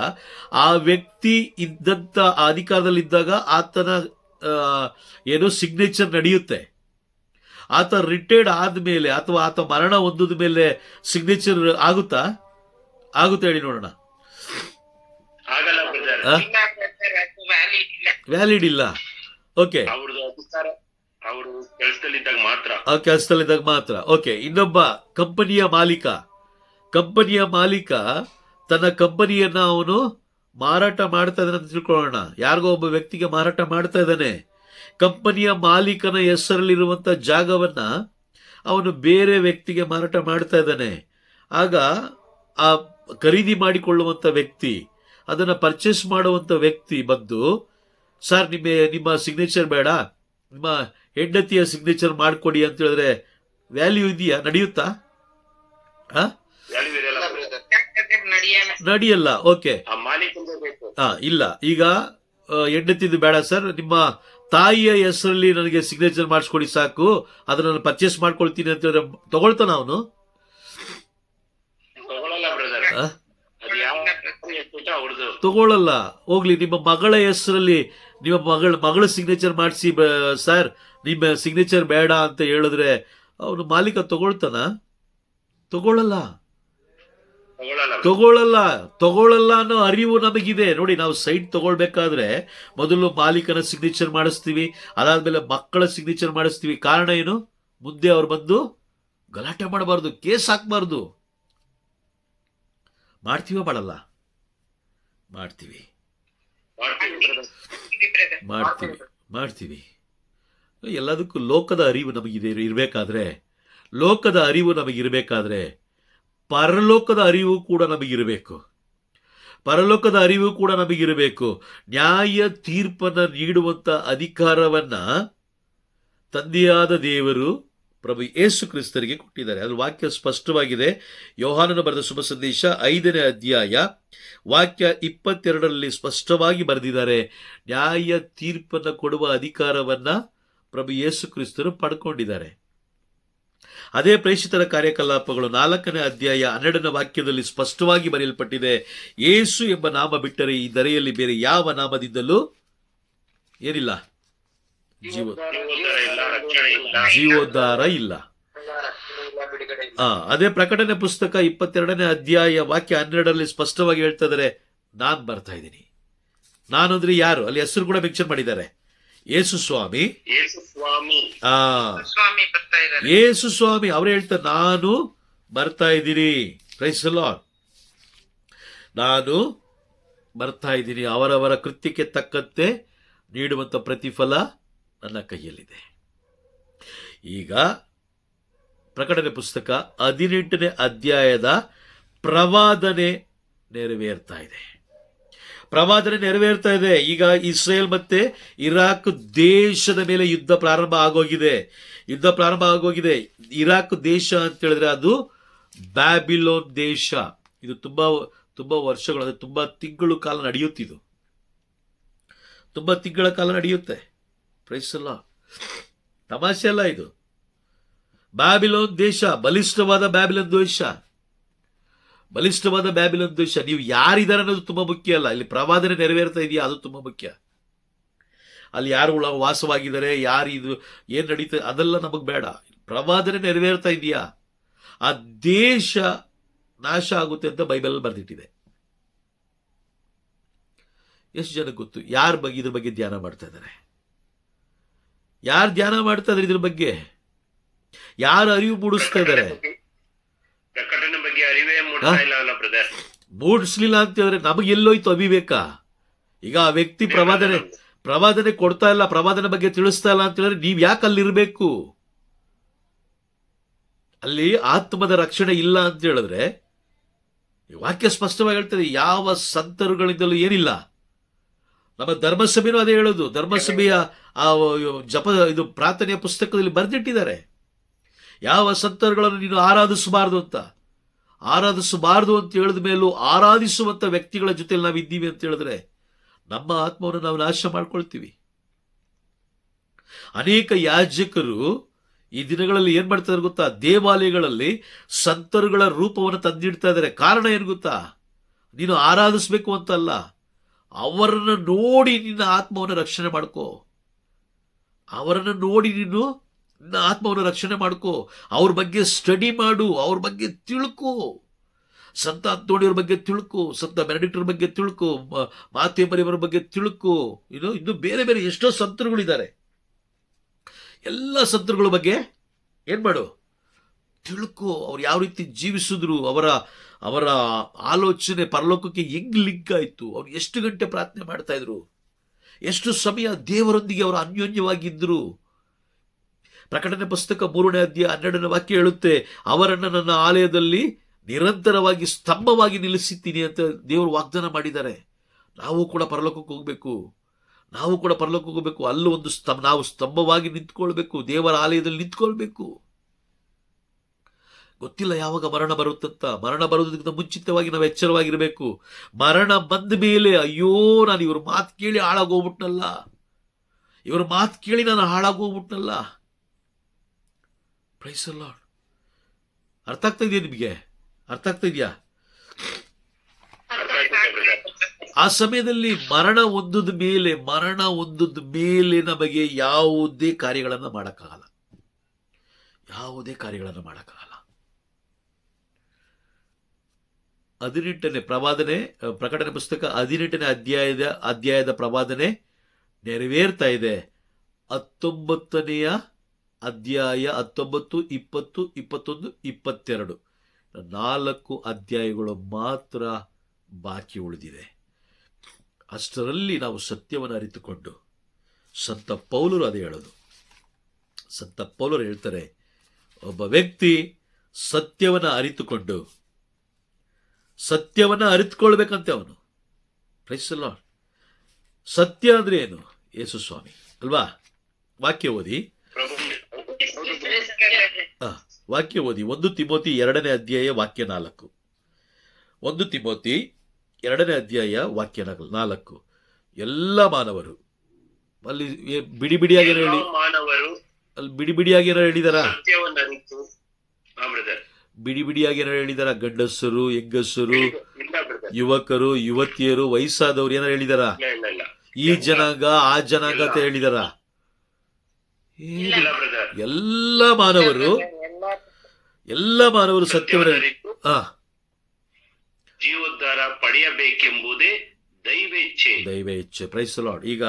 A: ಆ ವ್ಯಕ್ತಿ ಇದ್ದಂತ ಅಧಿಕಾರದಲ್ಲಿದ್ದಾಗ ಆತನ ಏನೋ ಸಿಗ್ನೇಚರ್ ನಡೆಯುತ್ತೆ. ಆತ ರಿಟೈರ್ಡ್ ಆದ್ಮೇಲೆ ಅಥವಾ ಆತ ಮರಣ ಹೊಂದಿದ ಮೇಲೆ ಸಿಗ್ನೇಚರ್ ಆಗುತ್ತಾ? ಆಗುತ್ತೆ, ಹೇಳಿ ನೋಡೋಣ. ವ್ಯಾಲಿಡ್ ಇಲ್ಲ. ಓಕೆ, ಕೆಲಸದಲ್ಲಿದ್ದಾಗ ಮಾತ್ರ. ಓಕೆ, ಇನ್ನೊಬ್ಬ ಕಂಪನಿಯ ಮಾಲೀಕ ತನ್ನ ಕಂಪನಿಯನ್ನ ಅವನು ಮಾರಾಟ ಮಾಡ್ತಾ ಇದ್ದಾನೆ ಅಂತ ತಿಳ್ಕೊಳ್ಳೋಣ. ಯಾರಿಗೋ ಒಬ್ಬ ವ್ಯಕ್ತಿಗೆ ಮಾರಾಟ ಮಾಡ್ತಾ ಇದ್ದಾನೆ. ಕಂಪನಿಯ ಮಾಲೀಕನ ಹೆಸರಲ್ಲಿರುವಂತ ಜಾಗವನ್ನ ಅವನು ಬೇರೆ ವ್ಯಕ್ತಿಗೆ ಮಾರಾಟ ಮಾಡ್ತಾ ಇದ್ದಾನೆ. ಆಗ ಆ ಖರೀದಿ ಮಾಡಿಕೊಳ್ಳುವಂತ ವ್ಯಕ್ತಿ, ಅದನ್ನ ಪರ್ಚೇಸ್ ಮಾಡುವಂತ ವ್ಯಕ್ತಿ ಬಂದು, ಸರ್ ನಿಮ್ಮ ಸಿಗ್ನೇಚರ್ ಬೇಡ, ನಿಮ್ಮ ಹೆಂಡತಿಯ ಸಿಗ್ನೇಚರ್ ಮಾಡ್ಕೊಡಿ ಅಂತ ಹೇಳಿದ್ರೆ ವ್ಯಾಲ್ಯೂ ಇದೆಯಾ? ನಡೆಯುತ್ತಾ? ನಡೆಯಲ್ಲ. ಓಕೆ, ಇಲ್ಲ. ಈಗ ಹೆಂಡತಿದು ಬೇಡ ಸರ್, ನಿಮ್ಮ ತಾಯಿಯ ಹೆಸರಲ್ಲಿ ನನಗೆ ಸಿಗ್ನೇಚರ್ ಮಾಡಿಸ್ಕೊಡಿ ಸಾಕು, ಅದನ್ನ ನಾನು ಪರ್ಚೇಸ್ ಮಾಡ್ಕೊಳ್ತೀನಿ ಅಂತ ಹೇಳಿದ್ರೆ ತಗೊಳ್ತಾನ ಅವನು? ತಗೊಳ್ಳಲ್ಲ. ಹೋಗ್ಲಿ, ನಿಮ್ಮ ಮಗಳ ಹೆಸರಲ್ಲಿ ನಿಮ್ಮ ಮಗಳ ಸಿಗ್ನೇಚರ್ ಮಾಡಿಸಿ ಸರ್, ನಿಮ್ಮ ಸಿಗ್ನೇಚರ್ ಬೇಡ ಅಂತ ಹೇಳಿದ್ರೆ ಅವನು ಮಾಲೀಕ ತಗೊಳ್ತಾನ? ತಗೊಳ್ಳಲ್ಲ ಅನ್ನೋ ಅರಿವು ನಮಗಿದೆ. ನೋಡಿ, ನಾವು ಸೈಟ್ ತಗೊಳ್ಬೇಕಾದ್ರೆ ಮೊದಲು ಮಾಲೀಕನ ಸಿಗ್ನೇಚರ್ ಮಾಡಿಸ್ತೀವಿ, ಅದಾದ್ಮೇಲೆ ಮಕ್ಕಳ ಸಿಗ್ನೇಚರ್ ಮಾಡಿಸ್ತೀವಿ. ಕಾರಣ ಏನು? ಮುಂದೆ ಅವ್ರು ಬಂದು ಗಲಾಟೆ ಮಾಡಬಾರ್ದು, ಕೇಸ್ ಹಾಕ್ಬಾರ್ದು. ಮಾಡ್ತೀವೋ ಮಾಡಲ್ಲ? ಮಾಡ್ತೀವಿ. ಎಲ್ಲದಕ್ಕೂ ಲೋಕದ ಅರಿವು ನಮಗಿರಬೇಕಾದ್ರೆ ಪರಲೋಕದ ಅರಿವು ಕೂಡ ನಮಗಿರಬೇಕು. ನ್ಯಾಯ ತೀರ್ಪನ್ನು ನೀಡುವಂತ ಅಧಿಕಾರವನ್ನ ತಂದೆಯಾದ ದೇವರು ಪ್ರಭು ಯೇಸು ಕ್ರಿಸ್ತರಿಗೆ ಕೊಟ್ಟಿದ್ದಾರೆ. ಅದು ವಾಕ್ಯ ಸ್ಪಷ್ಟವಾಗಿದೆ. ಯೋಹಾನನ ಬರೆದ ಶುಭ ಸಂದೇಶ 5ನೇ ಅಧ್ಯಾಯ ವಾಕ್ಯ 22ರಲ್ಲಿ ಸ್ಪಷ್ಟವಾಗಿ ಬರೆದಿದ್ದಾರೆ. ನ್ಯಾಯ ತೀರ್ಪನ್ನು ಕೊಡುವ ಅಧಿಕಾರವನ್ನ ಪ್ರಭು ಯೇಸು ಕ್ರಿಸ್ತರು ಪಡ್ಕೊಂಡಿದ್ದಾರೆ. ಅದೇ ಪ್ರೇಷಿತರ ಕಾರ್ಯಕಲಾಪಗಳು 4ನೇ ಅಧ್ಯಾಯ 12ನೇ ವಾಕ್ಯದಲ್ಲಿ ಸ್ಪಷ್ಟವಾಗಿ ಬರೆಯಲ್ಪಟ್ಟಿದೆ. ಯೇಸು ಎಂಬ ನಾಮ ಬಿಟ್ಟರೆ ಈ ಧರೆಯಲ್ಲಿ ಬೇರೆ ಯಾವ ನಾಮದಿಂದಲೂ ಏನಿಲ್ಲ, ಜೀವೋದ್ಧಾರ ಇಲ್ಲ. ಅದೇ ಪ್ರಕಟಣೆ ಪುಸ್ತಕ 22ನೇ ಅಧ್ಯಾಯ ವಾಕ್ಯ 12ರಲ್ಲಿ ಸ್ಪಷ್ಟವಾಗಿ ಹೇಳ್ತಾ ಇದ್ದಾರೆ, ನಾನ್ ಬರ್ತಾ ಇದ್ದೀನಿ. ನಾನು ಅಂದ್ರೆ ಯಾರು? ಅಲ್ಲಿ ಹೆಸರು ಕೂಡ ಮೆನ್ಷನ್ ಮಾಡಿದ್ದಾರೆ. ಯೇಸು ಸ್ವಾಮಿ. ಯೇಸು ಸ್ವಾಮಿ ಅವ್ರು ಹೇಳ್ತಾರೆ, ನಾನು ಬರ್ತಾ ಇದ್ದೀನಿ. Praise the Lord. ನಾನು ಬರ್ತಾ ಇದ್ದೀನಿ. ಅವರವರ ಕೃತ್ಯಕ್ಕೆ ತಕ್ಕಂತೆ ನೀಡುವಂತ ಪ್ರತಿಫಲ ನನ್ನ ಕೈಯಲ್ಲಿದೆ. ಈಗ ಪ್ರಕಟಣೆ ಪುಸ್ತಕ 18ನೇ ಅಧ್ಯಾಯದ ಪ್ರವಾದನೆ ನೆರವೇರ್ತಾ ಇದೆ. ಈಗ ಇಸ್ರೇಲ್ ಮತ್ತೆ ಇರಾಕ್ ದೇಶದ ಮೇಲೆ ಯುದ್ಧ ಪ್ರಾರಂಭ ಆಗೋಗಿದೆ. ಇರಾಕ್ ದೇಶ ಅಂತ ಹೇಳಿದ್ರೆ ಅದು ಬ್ಯಾಬಿಲೋನ್ ದೇಶ. ಇದು ತುಂಬಾ ವರ್ಷಗಳು, ಅಂದ್ರೆ ತುಂಬಾ ತಿಂಗಳ ಕಾಲ ನಡೆಯುತ್ತಿದ್ದು, ತುಂಬಾ ತಿಂಗಳ ಕಾಲ ನಡೆಯುತ್ತೆ. Praise the Lord. ತಮಾಷೆ ಅಲ್ಲ ಇದು. ಬ್ಯಾಬಿಲೋನ್ ದೇಶ, ಬಲಿಷ್ಠವಾದ ಬ್ಯಾಬಿಲೋನ್ ದೇಶ. ನೀವು ಯಾರಿದ್ದಾರೆ ಅನ್ನೋದು ತುಂಬಾ ಮುಖ್ಯ ಅಲ್ಲ. ಇಲ್ಲಿ ಪ್ರವಾದನೆ ನೆರವೇರ್ತಾ ಇದೆಯಾ, ಅದು ತುಂಬಾ ಮುಖ್ಯ. ಅಲ್ಲಿ ಯಾರು ವಾಸವಾಗಿದ್ದಾರೆ, ಯಾರು ಇದು ಏನು ನಡೀತದೆ ಅದೆಲ್ಲ ನಮಗೆ ಬೇಡ. ಪ್ರವಾದನೆ ನೆರವೇರ್ತಾ ಇದೆಯಾ, ಆ ದೇಶ ನಾಶ ಆಗುತ್ತೆ ಅಂತ ಬೈಬಲ್ ಬರೆದಿಟ್ಟಿದೆ. ಎಷ್ಟು ಜನಕ್ಕೆ ಗೊತ್ತು? ಇದ್ರ ಬಗ್ಗೆ ಧ್ಯಾನ ಮಾಡ್ತಾ ಇದ್ದಾರೆ? ಯಾರು ಧ್ಯಾನ ಮಾಡ್ತಾ ಇದ್ದಾರೆ ಇದ್ರ ಬಗ್ಗೆ? ಯಾರು ಅರಿವು ಮೂಡಿಸ್ತಾ ಇದ್ದಾರೆ?
B: ಪ್ರಕಟಣೆ ಬಗ್ಗೆ ಅರಿವೇ ಮೂಡ್ತಾ ಇಲ್ಲ ಅಲ್ಲ ಬ್ರದರ್?
A: ಮೂಡಿಸ್ಲಿಲ್ಲ ಅಂತ ಹೇಳಿದ್ರೆ ನಮಗೆ ಎಲ್ಲೋಯ್ತು ಅವಿವೇಕ? ಈಗ ಆ ವ್ಯಕ್ತಿ ಪ್ರವಾದನೆ ಕೊಡ್ತಾ ಇಲ್ಲ, ಪ್ರವಾದನೆ ಬಗ್ಗೆ ತಿಳಿಸ್ತಾ ಇಲ್ಲ ಅಂತ ಹೇಳಿದ್ರೆ ನೀವ್ ಯಾಕೆ ಅಲ್ಲಿರ್ಬೇಕು? ಅಲ್ಲಿ ಆತ್ಮದ ರಕ್ಷಣೆ ಇಲ್ಲ ಅಂತ ಹೇಳಿದ್ರೆ ವಾಕ್ಯ ಸ್ಪಷ್ಟವಾಗಿ ಹೇಳ್ತದೆ, ಯಾವ ಸಂತರುಗಳಿಂದಲೂ ಏನಿಲ್ಲ. ನಮ್ಮ ಧರ್ಮಸಭೆನೂ ಅದೇ ಹೇಳೋದು. ಧರ್ಮಸಭೆಯ ಆ ಇದು ಪ್ರಾರ್ಥನೆಯ ಪುಸ್ತಕದಲ್ಲಿ ಬರೆದಿಟ್ಟಿದ್ದಾರೆ, ಯಾವ ಸಂತರುಗಳನ್ನು ನೀನು ಆರಾಧಿಸಬಾರದು ಅಂತ. ಆರಾಧಿಸಬಾರದು ಅಂತ ಹೇಳಿದ ಮೇಲೂ ಆರಾಧಿಸುವಂತ ವ್ಯಕ್ತಿಗಳ ಜೊತೆಲಿ ನಾವು ಇದ್ದೀವಿ ಅಂತ ಹೇಳಿದ್ರೆ ನಮ್ಮ ಆತ್ಮವನ್ನು ನಾವು ನಾಶ ಮಾಡ್ಕೊಳ್ತೀವಿ. ಅನೇಕ ಯಾಜಕರು ಈ ದಿನಗಳಲ್ಲಿ ಏನ್ ಮಾಡ್ತಾರೆ ಗೊತ್ತಾ? ದೇವಾಲಯಗಳಲ್ಲಿ ಸಂತರುಗಳ ರೂಪವನ್ನು ತಂದಿಡ್ತಾ ಇದ್ದಾರೆ. ಕಾರಣ ಏನು ಗೊತ್ತಾ? ನೀನು ಆರಾಧಿಸ್ಬೇಕು ಅಂತಲ್ಲ, ಅವರನ್ನು ನೋಡಿ ನಿನ್ನ ಆತ್ಮವನ್ನು ರಕ್ಷಣೆ ಮಾಡ್ಕೋ. ಅವರನ್ನು ನೋಡಿ ನೀನು ನಿನ್ನ ಆತ್ಮವನ್ನು ರಕ್ಷಣೆ ಮಾಡ್ಕೋ. ಅವ್ರ ಬಗ್ಗೆ ಸ್ಟಡಿ ಮಾಡು, ಅವ್ರ ಬಗ್ಗೆ ತಿಳ್ಕೋ. ಸಂತ ಅಂತೋಣಿಯವ್ರ ಬಗ್ಗೆ ತಿಳ್ಕೊ, ಸಂತ ಬೆನಡಿಕ್ಟರ್ ಬಗ್ಗೆ ತಿಳ್ಕೊ, ಮಾತೇಮರಿಯವರ ಬಗ್ಗೆ ತಿಳ್ಕೊ. ಇನ್ನು ಬೇರೆ ಬೇರೆ ಎಷ್ಟೋ ಸಂತರುಗಳಿದ್ದಾರೆ. ಎಲ್ಲ ಸಂತರುಗಳ ಬಗ್ಗೆ ಏನ್ ಮಾಡು, ತಿಳ್ಕೊ. ಅವ್ರು ಯಾವ ರೀತಿ ಜೀವಿಸಿದ್ರು, ಅವರ ಆಲೋಚನೆ ಪರಲೋಕಕ್ಕೆ ಹೆಂಗ್ ಲಿಂಕ್ ಆಯ್ತು, ಅವ್ರು ಎಷ್ಟು ಗಂಟೆ ಪ್ರಾರ್ಥನೆ ಮಾಡ್ತಾ ಇದ್ರು, ಎಷ್ಟು ಸಮಯ ದೇವರೊಂದಿಗೆ ಅವರು ಅನ್ಯೋನ್ಯವಾಗಿದ್ರು. ಪ್ರಕಟಣೆ ಪುಸ್ತಕ 3ನೇ ಅಧ್ಯಾಯ 12ನೇ ವಾಕ್ಯ ಹೇಳುತ್ತೆ, ಅವರನ್ನು ನನ್ನ ಆಲಯದಲ್ಲಿ ನಿರಂತರವಾಗಿ ಸ್ತಂಭವಾಗಿ ನಿಲ್ಲಿಸುತ್ತೀನಿ ಅಂತ ದೇವರು ವಾಗ್ದಾನ ಮಾಡಿದ್ದಾರೆ. ನಾವು ಕೂಡ ಪರಲೋಕಕ್ಕೆ ಹೋಗ್ಬೇಕು, ಅಲ್ಲೂ ಒಂದು ನಾವು ಸ್ತಂಭವಾಗಿ ನಿಂತ್ಕೊಳ್ಬೇಕು, ದೇವರ ಆಲಯದಲ್ಲಿ ನಿಂತ್ಕೊಳ್ಬೇಕು. ಗೊತ್ತಿಲ್ಲ ಯಾವಾಗ ಮರಣ ಬರುತ್ತಂತ. ಮರಣ ಬರುವುದಕ್ಕಿಂತ ಮುಂಚಿತವಾಗಿ ನಾವು ಎಚ್ಚರವಾಗಿರ್ಬೇಕು. ಮರಣ ಬಂದ ಮೇಲೆ ಅಯ್ಯೋ ನಾನು ಇವ್ರ ಮಾತು ಕೇಳಿ ಹಾಳಾಗೋಗ್ಬಿಟ್ನಲ್ಲ, ಪ್ರೈಸ್ ದಿ ಲಾರ್ಡ್. ಅರ್ಥ ಆಗ್ತಾ ಇದೆಯಾ ನಿಮಗೆ? ಅರ್ಥ ಆಗ್ತಾ ಇದೆಯಾ? ಆ ಸಮಯದಲ್ಲಿ ಮರಣ ಹೊಂದದ ಮೇಲೆ ನಮಗೆ ಯಾವುದೇ ಕಾರ್ಯಗಳನ್ನು ಮಾಡಕ್ಕಾಗಲ್ಲ. ಪ್ರಕಟಣೆ ಪುಸ್ತಕ 18ನೇ ಅಧ್ಯಾಯದ ಪ್ರವಾದನೆ ನೆರವೇರ್ತಾ ಇದೆ. 19ನೇ ಅಧ್ಯಾಯ 19, 20, 21, 22 4 ಅಧ್ಯಾಯಗಳು ಮಾತ್ರ ಬಾಕಿ ಉಳಿದಿದೆ. ಅಷ್ಟರಲ್ಲಿ ನಾವು ಸತ್ಯವನ್ನು ಅರಿತುಕೊಂಡು, ಸಂತ ಪೌಲರು ಅದೇ ಹೇಳೋದು. ಸಂತ ಪೌಲರು ಹೇಳ್ತಾರೆ, ಒಬ್ಬ ವ್ಯಕ್ತಿ ಸತ್ಯವನ್ನು ಅರಿತುಕೊಳ್ಬೇಕಂತೆ ಅವನು. Praise the Lord. ಸತ್ಯ ಅಂದ್ರೆ ಏನು? ಯೇಸು ಸ್ವಾಮಿ ಅಲ್ವಾ? ವಾಕ್ಯ ಓದಿ 1 ತಿಮೋತಿ 2ನೇ ಅಧ್ಯಾಯ ವಾಕ್ಯ 4. 1 ತಿಮೋತಿ 2ನೇ ಅಧ್ಯಾಯ ವಾಕ್ಯ 4. ಎಲ್ಲ ಮಾನವರು ಅಲ್ಲಿ ಬಿಡಿಬಿಡಿಯಾಗಿ ಹೇಳಿದಾರ, ಬಿಡಿಬಿಡಿಯಾಗಿ ಹೇಳಿದಾರ. ಗಂಡಸರು, ಹೆಂಗಸರು, ಯುವಕರು, ಯುವತಿಯರು, ವಯಸ್ಸಾದವರು ಏನಾರು ಹೇಳಿದಾರ? ಈ ಜನಾಂಗ ಆ ಜನಾಂಗ ಅಂತ ಹೇಳಿದಾರ? ಎಲ್ಲ ಮಾನವರು ಸತ್ಯವನ್ನು
B: ಜೀವೋದ್ಧಾರ ಪಡೆಯಬೇಕೆಂಬುದೇ ದೈವ ಇಚ್ಛೆ.
A: Praise the Lord. ಈಗ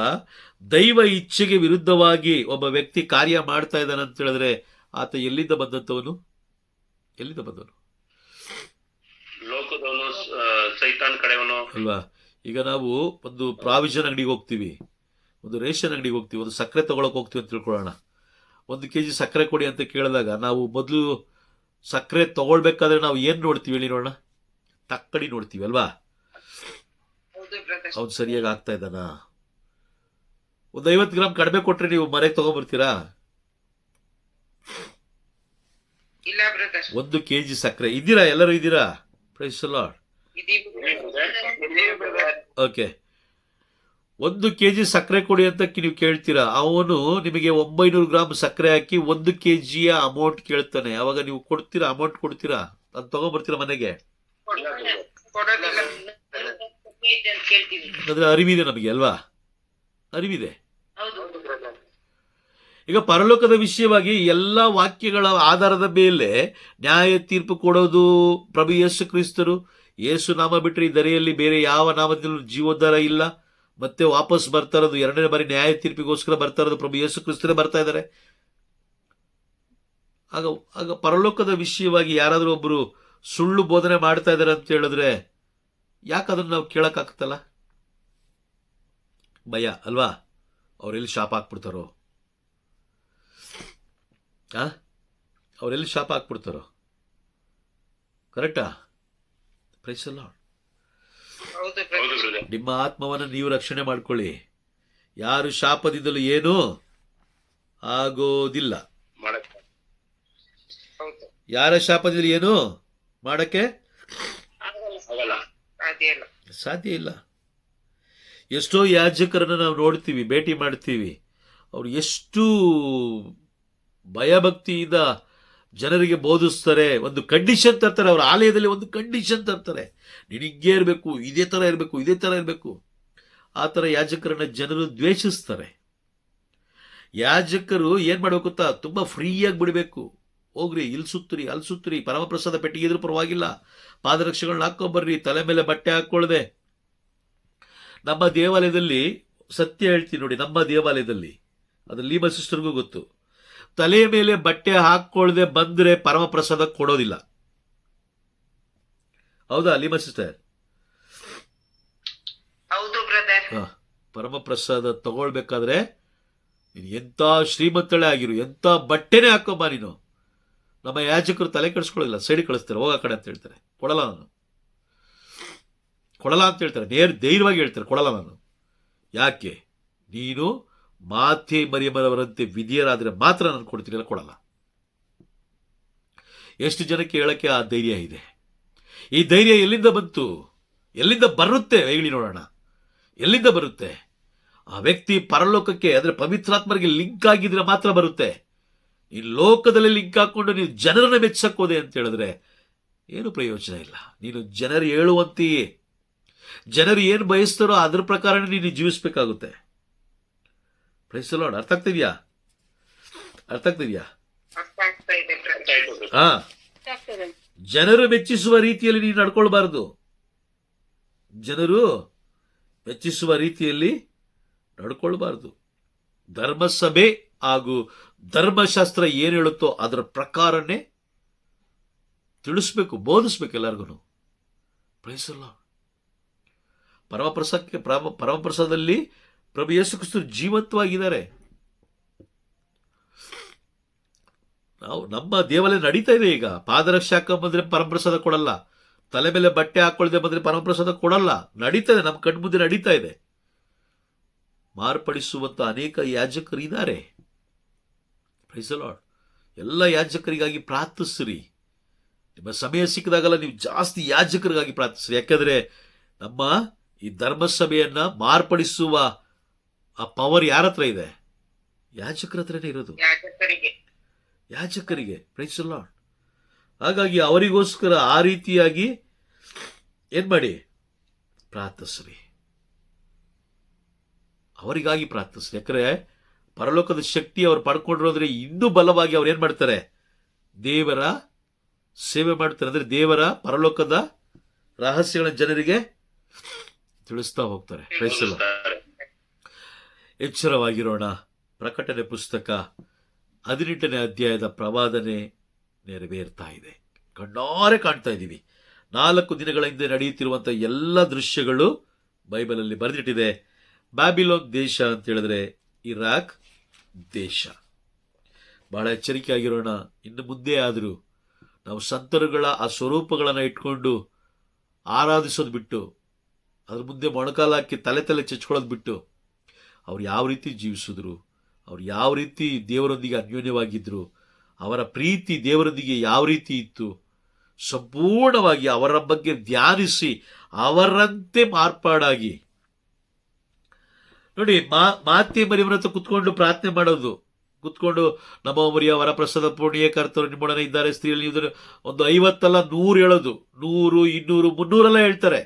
A: ದೈವ ಇಚ್ಛೆಗೆ ವಿರುದ್ಧವಾಗಿ ಒಬ್ಬ ವ್ಯಕ್ತಿ ಕಾರ್ಯ ಮಾಡ್ತಾ ಇದ್ದಾನೆ ಅಂತ ಹೇಳಿದ್ರೆ ಆತ ಎಲ್ಲಿಂದ ಬಂದಂತವನು?
B: ಲೋಕದವನು, ಸೈತಾನ್ ಕಡೆಯವನು
A: ಅಲ್ವಾ? ಈಗ ನಾವು ಒಂದು ಪ್ರಾವಿಷನ್ ಅಂಗಡಿಗೆ ಹೋಗ್ತೀವಿ, ಒಂದು ರೇಷನ್ ಅಂಗಡಿಗೆ ಹೋಗ್ತೀವಿ, ಒಂದು ಸಕ್ಕರೆ ತಗೊಳಕ್ ಹೋಗ್ತೀವಿ ಅಂತ ತಿಳ್ಕೊಳ್ಳೋಣ. 1 kg ಸಕ್ಕರೆ ಕೊಡಿ ಅಂತ ಕೇಳಿದಾಗ ನಾವು ಮೊದಲು ಸಕ್ಕರೆ ತಗೊಳ್ಬೇಕಾದ್ರೆ ನಾವು ಏನ್ ನೋಡ್ತೀವಿ ಹೇಳಿ ನೋಡೋಣ? ತಕ್ಕಡಿ ನೋಡ್ತೀವಿ ಅಲ್ವಾ? ಅವ್ನು ಸರಿಯಾಗಿ ಆಗ್ತಾ ಇದ್ದಾನ? ಒಂದು 50 ಗ್ರಾಮ್ ಕಡಿಮೆ ಕೊಟ್ರೆ ನೀವು ಮನೆಗೆ ತಗೊಂಡ್ಬರ್ತೀರಾ? 1 kg ಸಕ್ಕರೆ ಇದ್ದೀರಾ? ಎಲ್ಲರೂ ಇದ್ದೀರಾ? Praise the Lord. Okay, 1 kg ಸಕ್ಕರೆ ಕೊಡಿ ಅಂತ ನೀವು ಕೇಳ್ತೀರಾ. ಅವನು ನಿಮಗೆ 900 ಗ್ರಾಮ್ ಸಕ್ಕರೆ ಹಾಕಿ 1 kg ಅಮೌಂಟ್ ಕೇಳ್ತಾನೆ. ಅವಾಗ ನೀವು ಕೊಡ್ತೀರಾ? ಅಮೌಂಟ್ ಕೊಡ್ತೀರಾ? ಅದು ತಗೊಂಡ್ಬರ್ತೀರಾ ಮನೆಗೆ? ಅಂದ್ರೆ ಅರಿವಿದೆ ನಮಗೆ ಅಲ್ವಾ? ಅರಿವಿದೆ. ಈಗ ಪರಲೋಕದ ವಿಷಯವಾಗಿ ಎಲ್ಲ ವಾಕ್ಯಗಳ ಆಧಾರದ ಮೇಲೆ ನ್ಯಾಯ ತೀರ್ಪು ಕೊಡೋದು ಪ್ರಭು ಯೇಸು ಕ್ರಿಸ್ತರು. ಯೇಸು ನಾಮ ಬಿಟ್ಟರೆ ಈ ಧರೆಯಲ್ಲಿ ಬೇರೆ ಯಾವ ನಾಮದಲ್ಲೂ ಜೀವೋದ್ಧಾರ ಇಲ್ಲ. ಮತ್ತೆ ವಾಪಸ್ ಬರ್ತಾ ಇರೋದು, ಎರಡನೇ ಬಾರಿ ನ್ಯಾಯ ತೀರ್ಪಿಗೋಸ್ಕರ ಬರ್ತಾ ಇರೋದು ಪ್ರಭು ಯೇಸು ಕ್ರಿಸ್ತರೇ ಬರ್ತಾ ಇದ್ದಾರೆ. ಆಗ ಆಗ ಪರಲೋಕದ ವಿಷಯವಾಗಿ ಯಾರಾದರೂ ಒಬ್ಬರು ಸುಳ್ಳು ಬೋಧನೆ ಮಾಡ್ತಾ ಇದ್ದಾರೆ ಅಂತ ಹೇಳಿದ್ರೆ ಯಾಕೆ ಅದನ್ನು ನಾವು ಕೇಳೋಕ್ಕಾಗ್ತಲ್ಲ? ಭಯ ಅಲ್ವಾ? ಅವರೆಲ್ಲಿ ಶಾಪ ಹಾಕ್ಬಿಡ್ತಾರೋ, ಅವರೆಲ್ಲಿ ಶಾಪ ಹಾಕ್ಬಿಡ್ತಾರೋ. ಕರೆಕ್ಟಾ? Praise the Lord.
B: ಹೌದು ಬ್ರದರ್.
A: ನಿಮ್ಮ ಆತ್ಮವನ್ನು ನೀವು ರಕ್ಷಣೆ ಮಾಡ್ಕೊಳ್ಳಿ. ಯಾರು ಶಾಪದಿಂದಲೂ ಏನೂ ಆಗೋದಿಲ್ಲ.
B: ಮಾಡಕ್ಕೆ ಹೌದು
A: ಯಾರ ಶಾಪದಿಂದ ಏನು ಮಾಡಕ್ಕೆ
B: ಆಗಲ್ಲ.
C: ಸಾಧ್ಯ ಇಲ್ಲ.
A: ಸಾಧ್ಯ ಇಲ್ಲ. ಎಷ್ಟೋ ಯಾಜಕರನ್ನು ನಾವು ನೋಡ್ತೀವಿ, ಭೇಟಿ ಮಾಡ್ತೀವಿ. ಅವರು ಎಷ್ಟು ಭಯಭಕ್ತಿಯಿಂದ ಜನರಿಗೆ ಬೋಧಿಸ್ತಾರೆ. ಒಂದು ಕಂಡೀಷನ್ ತರ್ತಾರೆ, ಅವರ ಆಲಯದಲ್ಲಿ ಒಂದು ಕಂಡೀಷನ್ ತರ್ತಾರೆ. ನೀನು ಹಿಂಗೆ ಇರಬೇಕು, ಇದೇ ಥರ ಇರಬೇಕು, ಇದೇ ಥರ ಇರಬೇಕು. ಆ ಥರ ಯಾಜಕರನ್ನ ಜನರು ದ್ವೇಷಿಸ್ತಾರೆ. ಯಾಜಕರು ಏನು ಮಾಡಬೇಕು ಅಂತ, ತುಂಬ ಫ್ರೀಯಾಗಿ ಬಿಡಬೇಕು. ಹೋಗ್ರಿ, ಇಲ್ಲಿ ಸುತ್ತರಿ, ಅಲ್ಲಿ ಸುತ್ತರಿ, ಪರಮಪ್ರಸಾದ ಪೆಟ್ಟಿಗೆ ಇದ್ರೂ ಪರವಾಗಿಲ್ಲ, ಪಾದರಕ್ಷೆಗಳನ್ನ ಹಾಕೊಂಬರ್ರಿ, ತಲೆ ಮೇಲೆ ಬಟ್ಟೆ ಹಾಕ್ಕೊಳ್ಳದೆ. ನಮ್ಮ ದೇವಾಲಯದಲ್ಲಿ ಸತ್ಯ ಹೇಳ್ತೀನಿ ನೋಡಿ, ನಮ್ಮ ದೇವಾಲಯದಲ್ಲಿ ಅದು ಲೀಮಾ ಸಿಸ್ಟರ್ಗೂ ಗೊತ್ತು, ತಲೆಯ ಮೇಲೆ ಬಟ್ಟೆ ಹಾಕೊಳ್ಳದೆ ಬಂದ್ರೆ ಪರಮಪ್ರಸಾದ ಕೊಡೋದಿಲ್ಲ. ಹೌದಾ ಲೀಮಾ ಸಿಸ್ಟರ್?
C: ಹೌದು ಬ್ರದರ್.
A: ಪರಮಪ್ರಸಾದ ತಗೊಳ್ಬೇಕಾದ್ರೆ ನೀನು ಎಂಥ ಶ್ರೀಮಂತಳೆ ಆಗಿರು, ಎಂಥ ಬಟ್ಟೆನೇ ಹಾಕೊಂಬ ನೀನು. ನಮ್ಮ ಯಾಜಕರು ತಲೆ ಕೆಡಿಸ್ಕೊಳ್ಳೋದಿಲ್ಲ, ಸೈಡಿಗೆ ಕಳಿಸ್ತಾರೆ, ಹೋಗೋ ಕಡೆ ಅಂತ ಹೇಳ್ತಾರೆ. ಕೊಡಲ್ಲ ನಾನು, ಕೊಡಲ್ಲ ಅಂತ ಹೇಳ್ತಾರೆ. ಧೈರ್ಯವಾಗಿ ಹೇಳ್ತಾರೆ, ಕೊಡಲ್ಲ ನಾನು. ಯಾಕೆ? ನೀನು ಮಾತೆ ಮರಿಯಮ್ಮನವರಂತೆ ವಿಧಿಯರಾದರೆ ಮಾತ್ರ ನಾನು ಕೊಡ್ತೀನಿ, ಇಲ್ಲ ಕೊಡಲ್ಲ. ಎಷ್ಟು ಜನಕ್ಕೆ ಹೇಳಕ್ಕೆ ಆ ಧೈರ್ಯ ಇದೆ? ಈ ಧೈರ್ಯ ಎಲ್ಲಿಂದ ಬಂತು? ಎಲ್ಲಿಂದ ಬರುತ್ತೆ ಹೇಳಿ ನೋಡೋಣ. ಎಲ್ಲಿಂದ ಬರುತ್ತೆ? ಆ ವ್ಯಕ್ತಿ ಪರಲೋಕಕ್ಕೆ, ಅಂದರೆ ಪವಿತ್ರಾತ್ಮರಿಗೆ ಲಿಂಕ್ ಆಗಿದ್ರೆ ಮಾತ್ರ ಬರುತ್ತೆ. ಈ ಲೋಕದಲ್ಲಿ ಲಿಂಕ್ ಹಾಕೊಂಡು ನೀನು ಜನರನ್ನ ಮೆಚ್ಚಕ್ಕೋದೆ ಅಂತ ಹೇಳಿದ್ರೆ ಏನು ಪ್ರಯೋಜನ ಇಲ್ಲ. ನೀನು ಜನರು ಹೇಳುವಂತೆಯೇ, ಜನರು ಏನು ಬಯಸ್ತಾರೋ ಅದ್ರ ಪ್ರಕಾರ ನೀನು ಜೀವಿಸ್ಬೇಕಾಗುತ್ತೆ. Price the Lord. ಅರ್ಥ ಆಗ್ತಿದ್ಯಾ? ಅರ್ಥ ಆಗ್ತಿದ್ಯಾ?
C: ಅರ್ಥ ಆಗ್ತಾ ಇದೆ brother.
B: ಅರ್ಥ ಆಯ್ತು ಬ್ರದರ್.
A: ಹಾ, ಜನರು ಮೆಚ್ಚಿಸುವ ರೀತಿಯಲ್ಲಿ ನೀನು ನಡ್ಕೊಳ್ಬಾರ್ದು. ಜನರು ಮೆಚ್ಚಿಸುವ ರೀತಿಯಲ್ಲಿ ನಡ್ಕೊಳ್ಬಾರ್ದು. ಧರ್ಮಸಭೆ ಹಾಗೂ ಧರ್ಮಶಾಸ್ತ್ರ ಏನು ಹೇಳುತ್ತೋ ಅದರ ಪ್ರಕಾರನೇ ತಿಳಿಸ್ಬೇಕು, ಬೋಧಿಸ್ಬೇಕು ಎಲ್ಲರಿಗೂ. Praise the Lord. ಪರಮಪ್ರಸಾದದಲ್ಲಿ ಪ್ರಭು ಯೇಸು ಕ್ರಿಸ್ತರು ಜೀವಂತವಾಗಿದ್ದಾರೆ. ನಾವು ನಮ್ಮ ದೇವಾಲಯ ನಡೀತಾ ಇದೆ ಈಗ. ಪಾದರಕ್ಷೆ ಹಾಕೊಂಬಂದ್ರೆ ಪರಮಪ್ರಸಾದ ಕೊಡಲ್ಲ, ತಲೆ ಮೇಲೆ ಬಟ್ಟೆ ಹಾಕೊಳ್ಳದೆ ಬಂದ್ರೆ ಪರಮಪ್ರಸಾದ ಕೊಡಲ್ಲ. ನಡೀತಾ ಇದೆ, ನಮ್ಮ ಕಣ್ಮುಂದೆ ನಡೀತಾ ಇದೆ. ಮಾರ್ಪಡಿಸುವಂತ ಅನೇಕ ಯಾಜಕರು ಇದ್ದಾರೆ. Praise the Lord. ಎಲ್ಲ ಯಾಜಕರಿಗಾಗಿ ಪ್ರಾರ್ಥಿಸ್ರಿ. ನಿಮ್ಮ ಸಮಯ ಸಿಕ್ಕಿದಾಗಲ್ಲ ನೀವು ಜಾಸ್ತಿ ಯಾಜಕರಿಗಾಗಿ ಪ್ರಾರ್ಥಿಸ್ರಿ. ಯಾಕಂದ್ರೆ ನಮ್ಮ ಈ ಧರ್ಮಸಭೆಯನ್ನ ಮಾರ್ಪಡಿಸುವ ಆ ಪವರ್ ಯಾರ ಹತ್ರ ಇದೆ? ಯಾಜಕರ ಹತ್ರನೇ ಇರೋದು, ಯಾಜಕರಿಗೆ. Price the lord. ಹಾಗಾಗಿ ಅವರಿಗೋಸ್ಕರ ಆ ರೀತಿಯಾಗಿ ಏನ್ ಮಾಡಿ ಪ್ರಾರ್ಥಿಸ್ರಿ, ಅವರಿಗಾಗಿ ಪ್ರಾರ್ಥಿಸ್ರಿ. ಯಾಕಂದ್ರೆ ಪರಲೋಕದ ಶಕ್ತಿ ಅವ್ರು ಪಡ್ಕೊಂಡಿರೋದ್ರೆ ಇನ್ನೂ ಬಲವಾಗಿ ಅವ್ರು ಏನ್ ಮಾಡ್ತಾರೆ? ದೇವರ ಸೇವೆ ಮಾಡ್ತಾರೆ. ಅಂದ್ರೆ ದೇವರ ಪರಲೋಕದ ರಹಸ್ಯಗಳ ಜನರಿಗೆ ತಿಳಿಸ್ತಾ ಹೋಗ್ತಾರೆ. Praise the Lord. ಎಚ್ಚರವಾಗಿರೋಣ. ಪ್ರಕಟಣೆ ಪುಸ್ತಕ 18ನೇ ಅಧ್ಯಾಯದ ಪ್ರವಾದನೆ ನೆರವೇರ್ತಾ ಇದೆ. ಕಣ್ಣಾರೆ ಕಾಣ್ತಾ ಇದ್ದೀವಿ. 4 ದಿನಗಳ ಹಿಂದೆ ನಡೆಯುತ್ತಿರುವಂತಹ ಎಲ್ಲ ದೃಶ್ಯಗಳು ಬೈಬಲಲ್ಲಿ ಬರೆದಿಟ್ಟಿದೆ. ಬ್ಯಾಬಿಲೋನ್ ದೇಶ ಅಂತ ಹೇಳಿದ್ರೆ ಇರಾಕ್ ದೇಶ. ಬಹಳ ಎಚ್ಚರಿಕೆಯಾಗಿರೋಣ. ಇನ್ನು ಮುಂದೆ ಆದರೂ ನಾವು ಸಂತರುಗಳ ಆ ಸ್ವರೂಪಗಳನ್ನು ಇಟ್ಕೊಂಡು ಆರಾಧಿಸೋದು ಬಿಟ್ಟು, ಅದ್ರ ಮುಂದೆ ಮೊಣಕಾಲು ಹಾಕಿ ತಲೆ ಚಚ್ಕೊಳ್ಳೋದು ಬಿಟ್ಟು, ಅವ್ರು ಯಾವ ರೀತಿ ಜೀವಿಸಿದ್ರು, ಅವ್ರು ಯಾವ ರೀತಿ ದೇವರೊಂದಿಗೆ ಅನ್ಯೋನ್ಯವಾಗಿದ್ರು, ಅವರ ಪ್ರೀತಿ ದೇವರೊಂದಿಗೆ ಯಾವ ರೀತಿ ಇತ್ತು, ಸಂಪೂರ್ಣವಾಗಿ ಅವರ ಬಗ್ಗೆ ಧ್ಯಾನಿಸಿ ಅವರಂತೆ ಮಾರ್ಪಾಡಾಗಿ ನೋಡಿ. ಮಾತೆ ಮರಿಯಮ್ಮನ ಹತ್ರ ಕುತ್ಕೊಂಡು ಪ್ರಾರ್ಥನೆ ಮಾಡೋದು, ಕುತ್ಕೊಂಡು ನಮೋ ಮರಿಯ ವರಪ್ರಸಾದ ಪೂರ್ಣಿಯೇ ಕರ್ತರು ನಿಮ್ಮೊಡನೆ ಇದ್ದಾರೆ, ಸ್ತ್ರೀಯಲ್ಲಿ ನೀವು ಒಂದು 50 ಅಲ್ಲ 100 ಹೇಳೋದು, 100, 200, 300 ಹೇಳ್ತಾರೆ.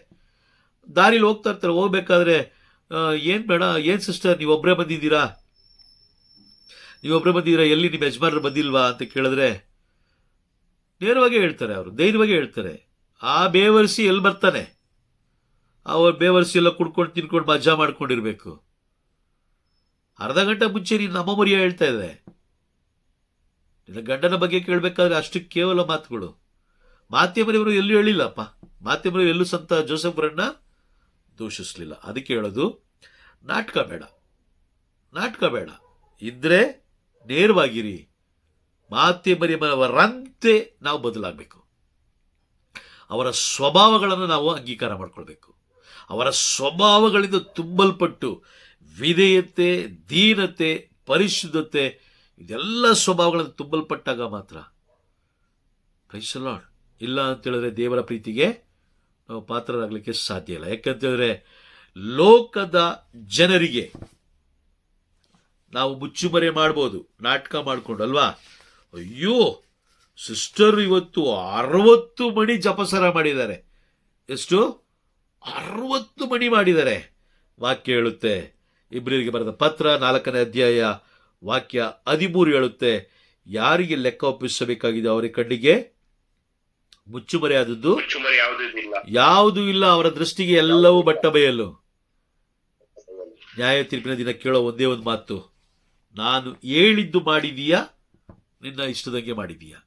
A: ದಾರಿಲಿ ಹೋಗ್ತಾ ಇರ್ತಾರೆ. ಹೋಗ್ಬೇಕಾದ್ರೆ ಏನ್ ಬೇಡ, ಏನ್ ಸಿಸ್ಟರ್ ನೀವು ಒಬ್ಬರೇ ಬಂದಿದ್ದೀರಾ, ನೀವೊಬ್ಬರೇ ಬಂದಿದ್ದೀರಾ, ಎಲ್ಲಿ ನಿಮ್ಮ ಯಜಮಾನರು ಬಂದಿಲ್ವಾ ಅಂತ ಕೇಳಿದ್ರೆ ನೇರವಾಗಿ ಹೇಳ್ತಾರೆ, ಅವರು ಧೈರ್ಯವಾಗಿ ಹೇಳ್ತಾರೆ. ಆ ಬೇವರ್ಸಿ ಎಲ್ಲಿ ಬರ್ತಾನೆ? ಅವ್ರ ಬೇವರ್ಸಿ ಎಲ್ಲ ಕುಡ್ಕೊಂಡು ತಿನ್ಕೊಂಡು ಮಜಾ ಮಾಡ್ಕೊಂಡಿರ್ಬೇಕು. ಅರ್ಧ ಗಂಟೆ ಮುಂಚೆ ನೀನು ನಮ್ಮ ಮರಿಯ ಹೇಳ್ತಾ ಇದೆ, ನಿನ್ನ ಗಂಡನ ಬಗ್ಗೆ ಕೇಳಬೇಕಾದ್ರೆ ಅಷ್ಟು ಕೇವಲ ಮಾತುಗಳು. ಮಾಧ್ಯಮರವರು ಎಲ್ಲೂ ಹೇಳಿಲ್ಲಪ್ಪ, ಮಾಧ್ಯಮರು ಎಲ್ಲೂ ಸಂತ ಜೋಸೆಫ್ರನ್ನ ದೂಷಿಸಲಿಲ್ಲ. ಅದಕ್ಕೆ ಹೇಳೋದು, ನಾಟಕ ಬೇಡ, ನಾಟಕ ಬೇಡ, ಇದ್ರೆ ನೇರವಾಗಿರಿ. ಮಾಧ್ಯಮರವರಂತೆ ನಾವು ಬದಲಾಗಬೇಕು. ಅವರ ಸ್ವಭಾವಗಳನ್ನು ನಾವು ಅಂಗೀಕಾರ ಮಾಡ್ಕೊಳ್ಬೇಕು. ಅವರ ಸ್ವಭಾವಗಳಿಂದ ತುಂಬಲ್ಪಟ್ಟು ವಿಧೇಯತೆ, ದೀನತೆ, ಪರಿಶುದ್ಧತೆ, ಇದೆಲ್ಲ ಸ್ವಭಾವಗಳನ್ನು ತುಂಬಲ್ಪಟ್ಟಾಗ ಮಾತ್ರ. Praise the Lord. ಇಲ್ಲ ಅಂತೇಳಿದ್ರೆ ದೇವರ ಪ್ರೀತಿಗೆ ನಾವು ಪಾತ್ರರಾಗಲಿಕ್ಕೆ ಸಾಧ್ಯ ಇಲ್ಲ. ಯಾಕಂತೇಳಿದ್ರೆ ಲೋಕದ ಜನರಿಗೆ ನಾವು ಮುಚ್ಚುಮರೆ ಮಾಡ್ಬೋದು, ನಾಟಕ ಮಾಡಿಕೊಂಡು ಅಲ್ವಾ. ಅಯ್ಯೋ, ಸಿಸ್ಟರ್ ಇವತ್ತು 60 ಮಣಿ ಜಪಸರ ಮಾಡಿದ್ದಾರೆ. ಎಷ್ಟು? 60 ಮಣಿ ಮಾಡಿದ್ದಾರೆ. ವಾಕ್ಯ ಹೇಳುತ್ತೆ, ಇಬ್ರಿಯರಿಗೆ ಬರೆದ ಪತ್ರ 4ನೇ ಅಧ್ಯಾಯ ವಾಕ್ಯ 13 ಹೇಳುತ್ತೆ, ಯಾರಿಗೆ ಲೆಕ್ಕ ಒಪ್ಪಿಸಬೇಕಾಗಿದೆ ಅವರ ಕಣ್ಣಿಗೆ ಮುಚ್ಚುಮರೆ ಆದದ್ದು
B: ಮುಚ್ಚುಮರೆ
A: ಯಾವುದೂ ಇಲ್ಲ. ಅವರ ದೃಷ್ಟಿಗೆ ಎಲ್ಲವೂ ಬಟ್ಟ ಬಯಲು. ನ್ಯಾಯ ತೀರ್ಪಿನ ದಿನ ಕೇಳೋ ಒಂದೇ ಒಂದು ಮಾತು, ನಾನು ಹೇಳಿದ್ದು ಮಾಡಿದೀಯಾ, ನಿನ್ನ ಇಷ್ಟದಂಗೆ ಮಾಡಿದೀಯಾ?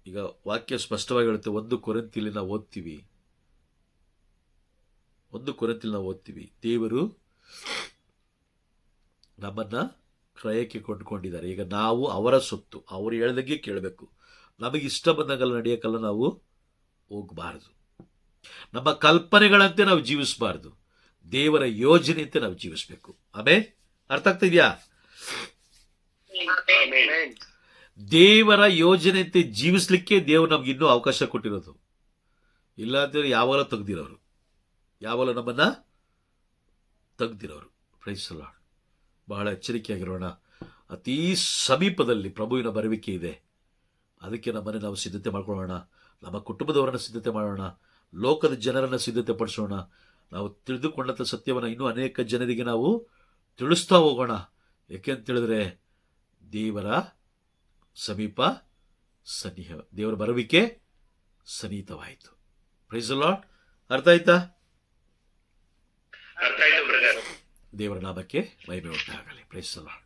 A: ಈಗ ವಾಕ್ಯ ಸ್ಪಷ್ಟವಾಗಿ ಹೇಳುತ್ತೆ. 1 ಕೊರಿಂಥಿಯಲ್ಲಿ ನಾವು ಓದ್ತೀವಿ, ದೇವರು ನಮ್ಮನ್ನ ಕ್ರಯಕ್ಕೆ ಕೊಂಡುಕೊಂಡಿದ್ದಾರೆ. ಈಗ ನಾವು ಅವರ ಸೊತ್ತು, ಅವರು ಹೇಳ್ದಂಗೆ ಕೇಳಬೇಕು. ನಮಗೆ ಇಷ್ಟ ಬಂದಾಗಲ್ಲ ನಡೆಯೋಕ್ಕಲ್ಲ ನಾವು ಹೋಗಬಾರದು. ನಮ್ಮ ಕಲ್ಪನೆಗಳಂತೆ ನಾವು ಜೀವಿಸಬಾರ್ದು. ದೇವರ ಯೋಜನೆಯಂತೆ ನಾವು ಜೀವಿಸಬೇಕು. ಆಮೇಲೆ ಅರ್ಥ ಆಗ್ತಾ ಇದೆಯಾ? ದೇವರ ಯೋಜನೆಯಂತೆ ಜೀವಿಸ್ಲಿಕ್ಕೆ ದೇವರು ನಮ್ಗೆ ಇನ್ನೂ ಅವಕಾಶ ಕೊಟ್ಟಿರೋದು. ಇಲ್ಲ ಅಂತೇಳಿ ಯಾವಾಗಲೂ ತೆಗ್ದಿರೋರು, ಯಾವಾಗಲೂ ನಮ್ಮನ್ನ ತೆಗ್ದಿರೋರು. Price the lord. ಬಹಳ ಎಚ್ಚರಿಕೆಯಾಗಿರೋಣ. ಅತೀ ಸಮೀಪದಲ್ಲಿ ಪ್ರಭುವಿನ ಬರುವಿಕೆ ಇದೆ. ಅದಕ್ಕೆ ನಮ್ಮನೆ ನಾವು ಸಿದ್ಧತೆ ಮಾಡ್ಕೊಳ್ಳೋಣ. ನಮ್ಮ ಕುಟುಂಬದವರನ್ನು ಸಿದ್ಧತೆ ಮಾಡೋಣ. ಲೋಕದ ಜನರನ್ನು ಸಿದ್ಧತೆ ಪಡಿಸೋಣ. ನಾವು ತಿಳಿದುಕೊಂಡಂಥ ಸತ್ಯವನ್ನು ಇನ್ನೂ ಅನೇಕ ಜನರಿಗೆ ನಾವು ತಿಳಿಸ್ತಾ ಹೋಗೋಣ. ಏಕೆಂತೇಳಿದ್ರೆ ದೇವರ ಸಮೀಪ ಸನ್ನಿಹ, ದೇವರ ಬರುವಿಕೆ ಸನ್ನಿಹಿತವಾಯಿತು. Praise the Lord. ಅರ್ಥ ಆಯ್ತಾ?
B: ಅರ್ಥ ಆಯ್ತು ಬ್ರದರ್.
A: ದೇವರ ನಾಮಕ್ಕೆ ಮಹಿಮೆ ಉಂಟಾಗಲಿ. Price the lord.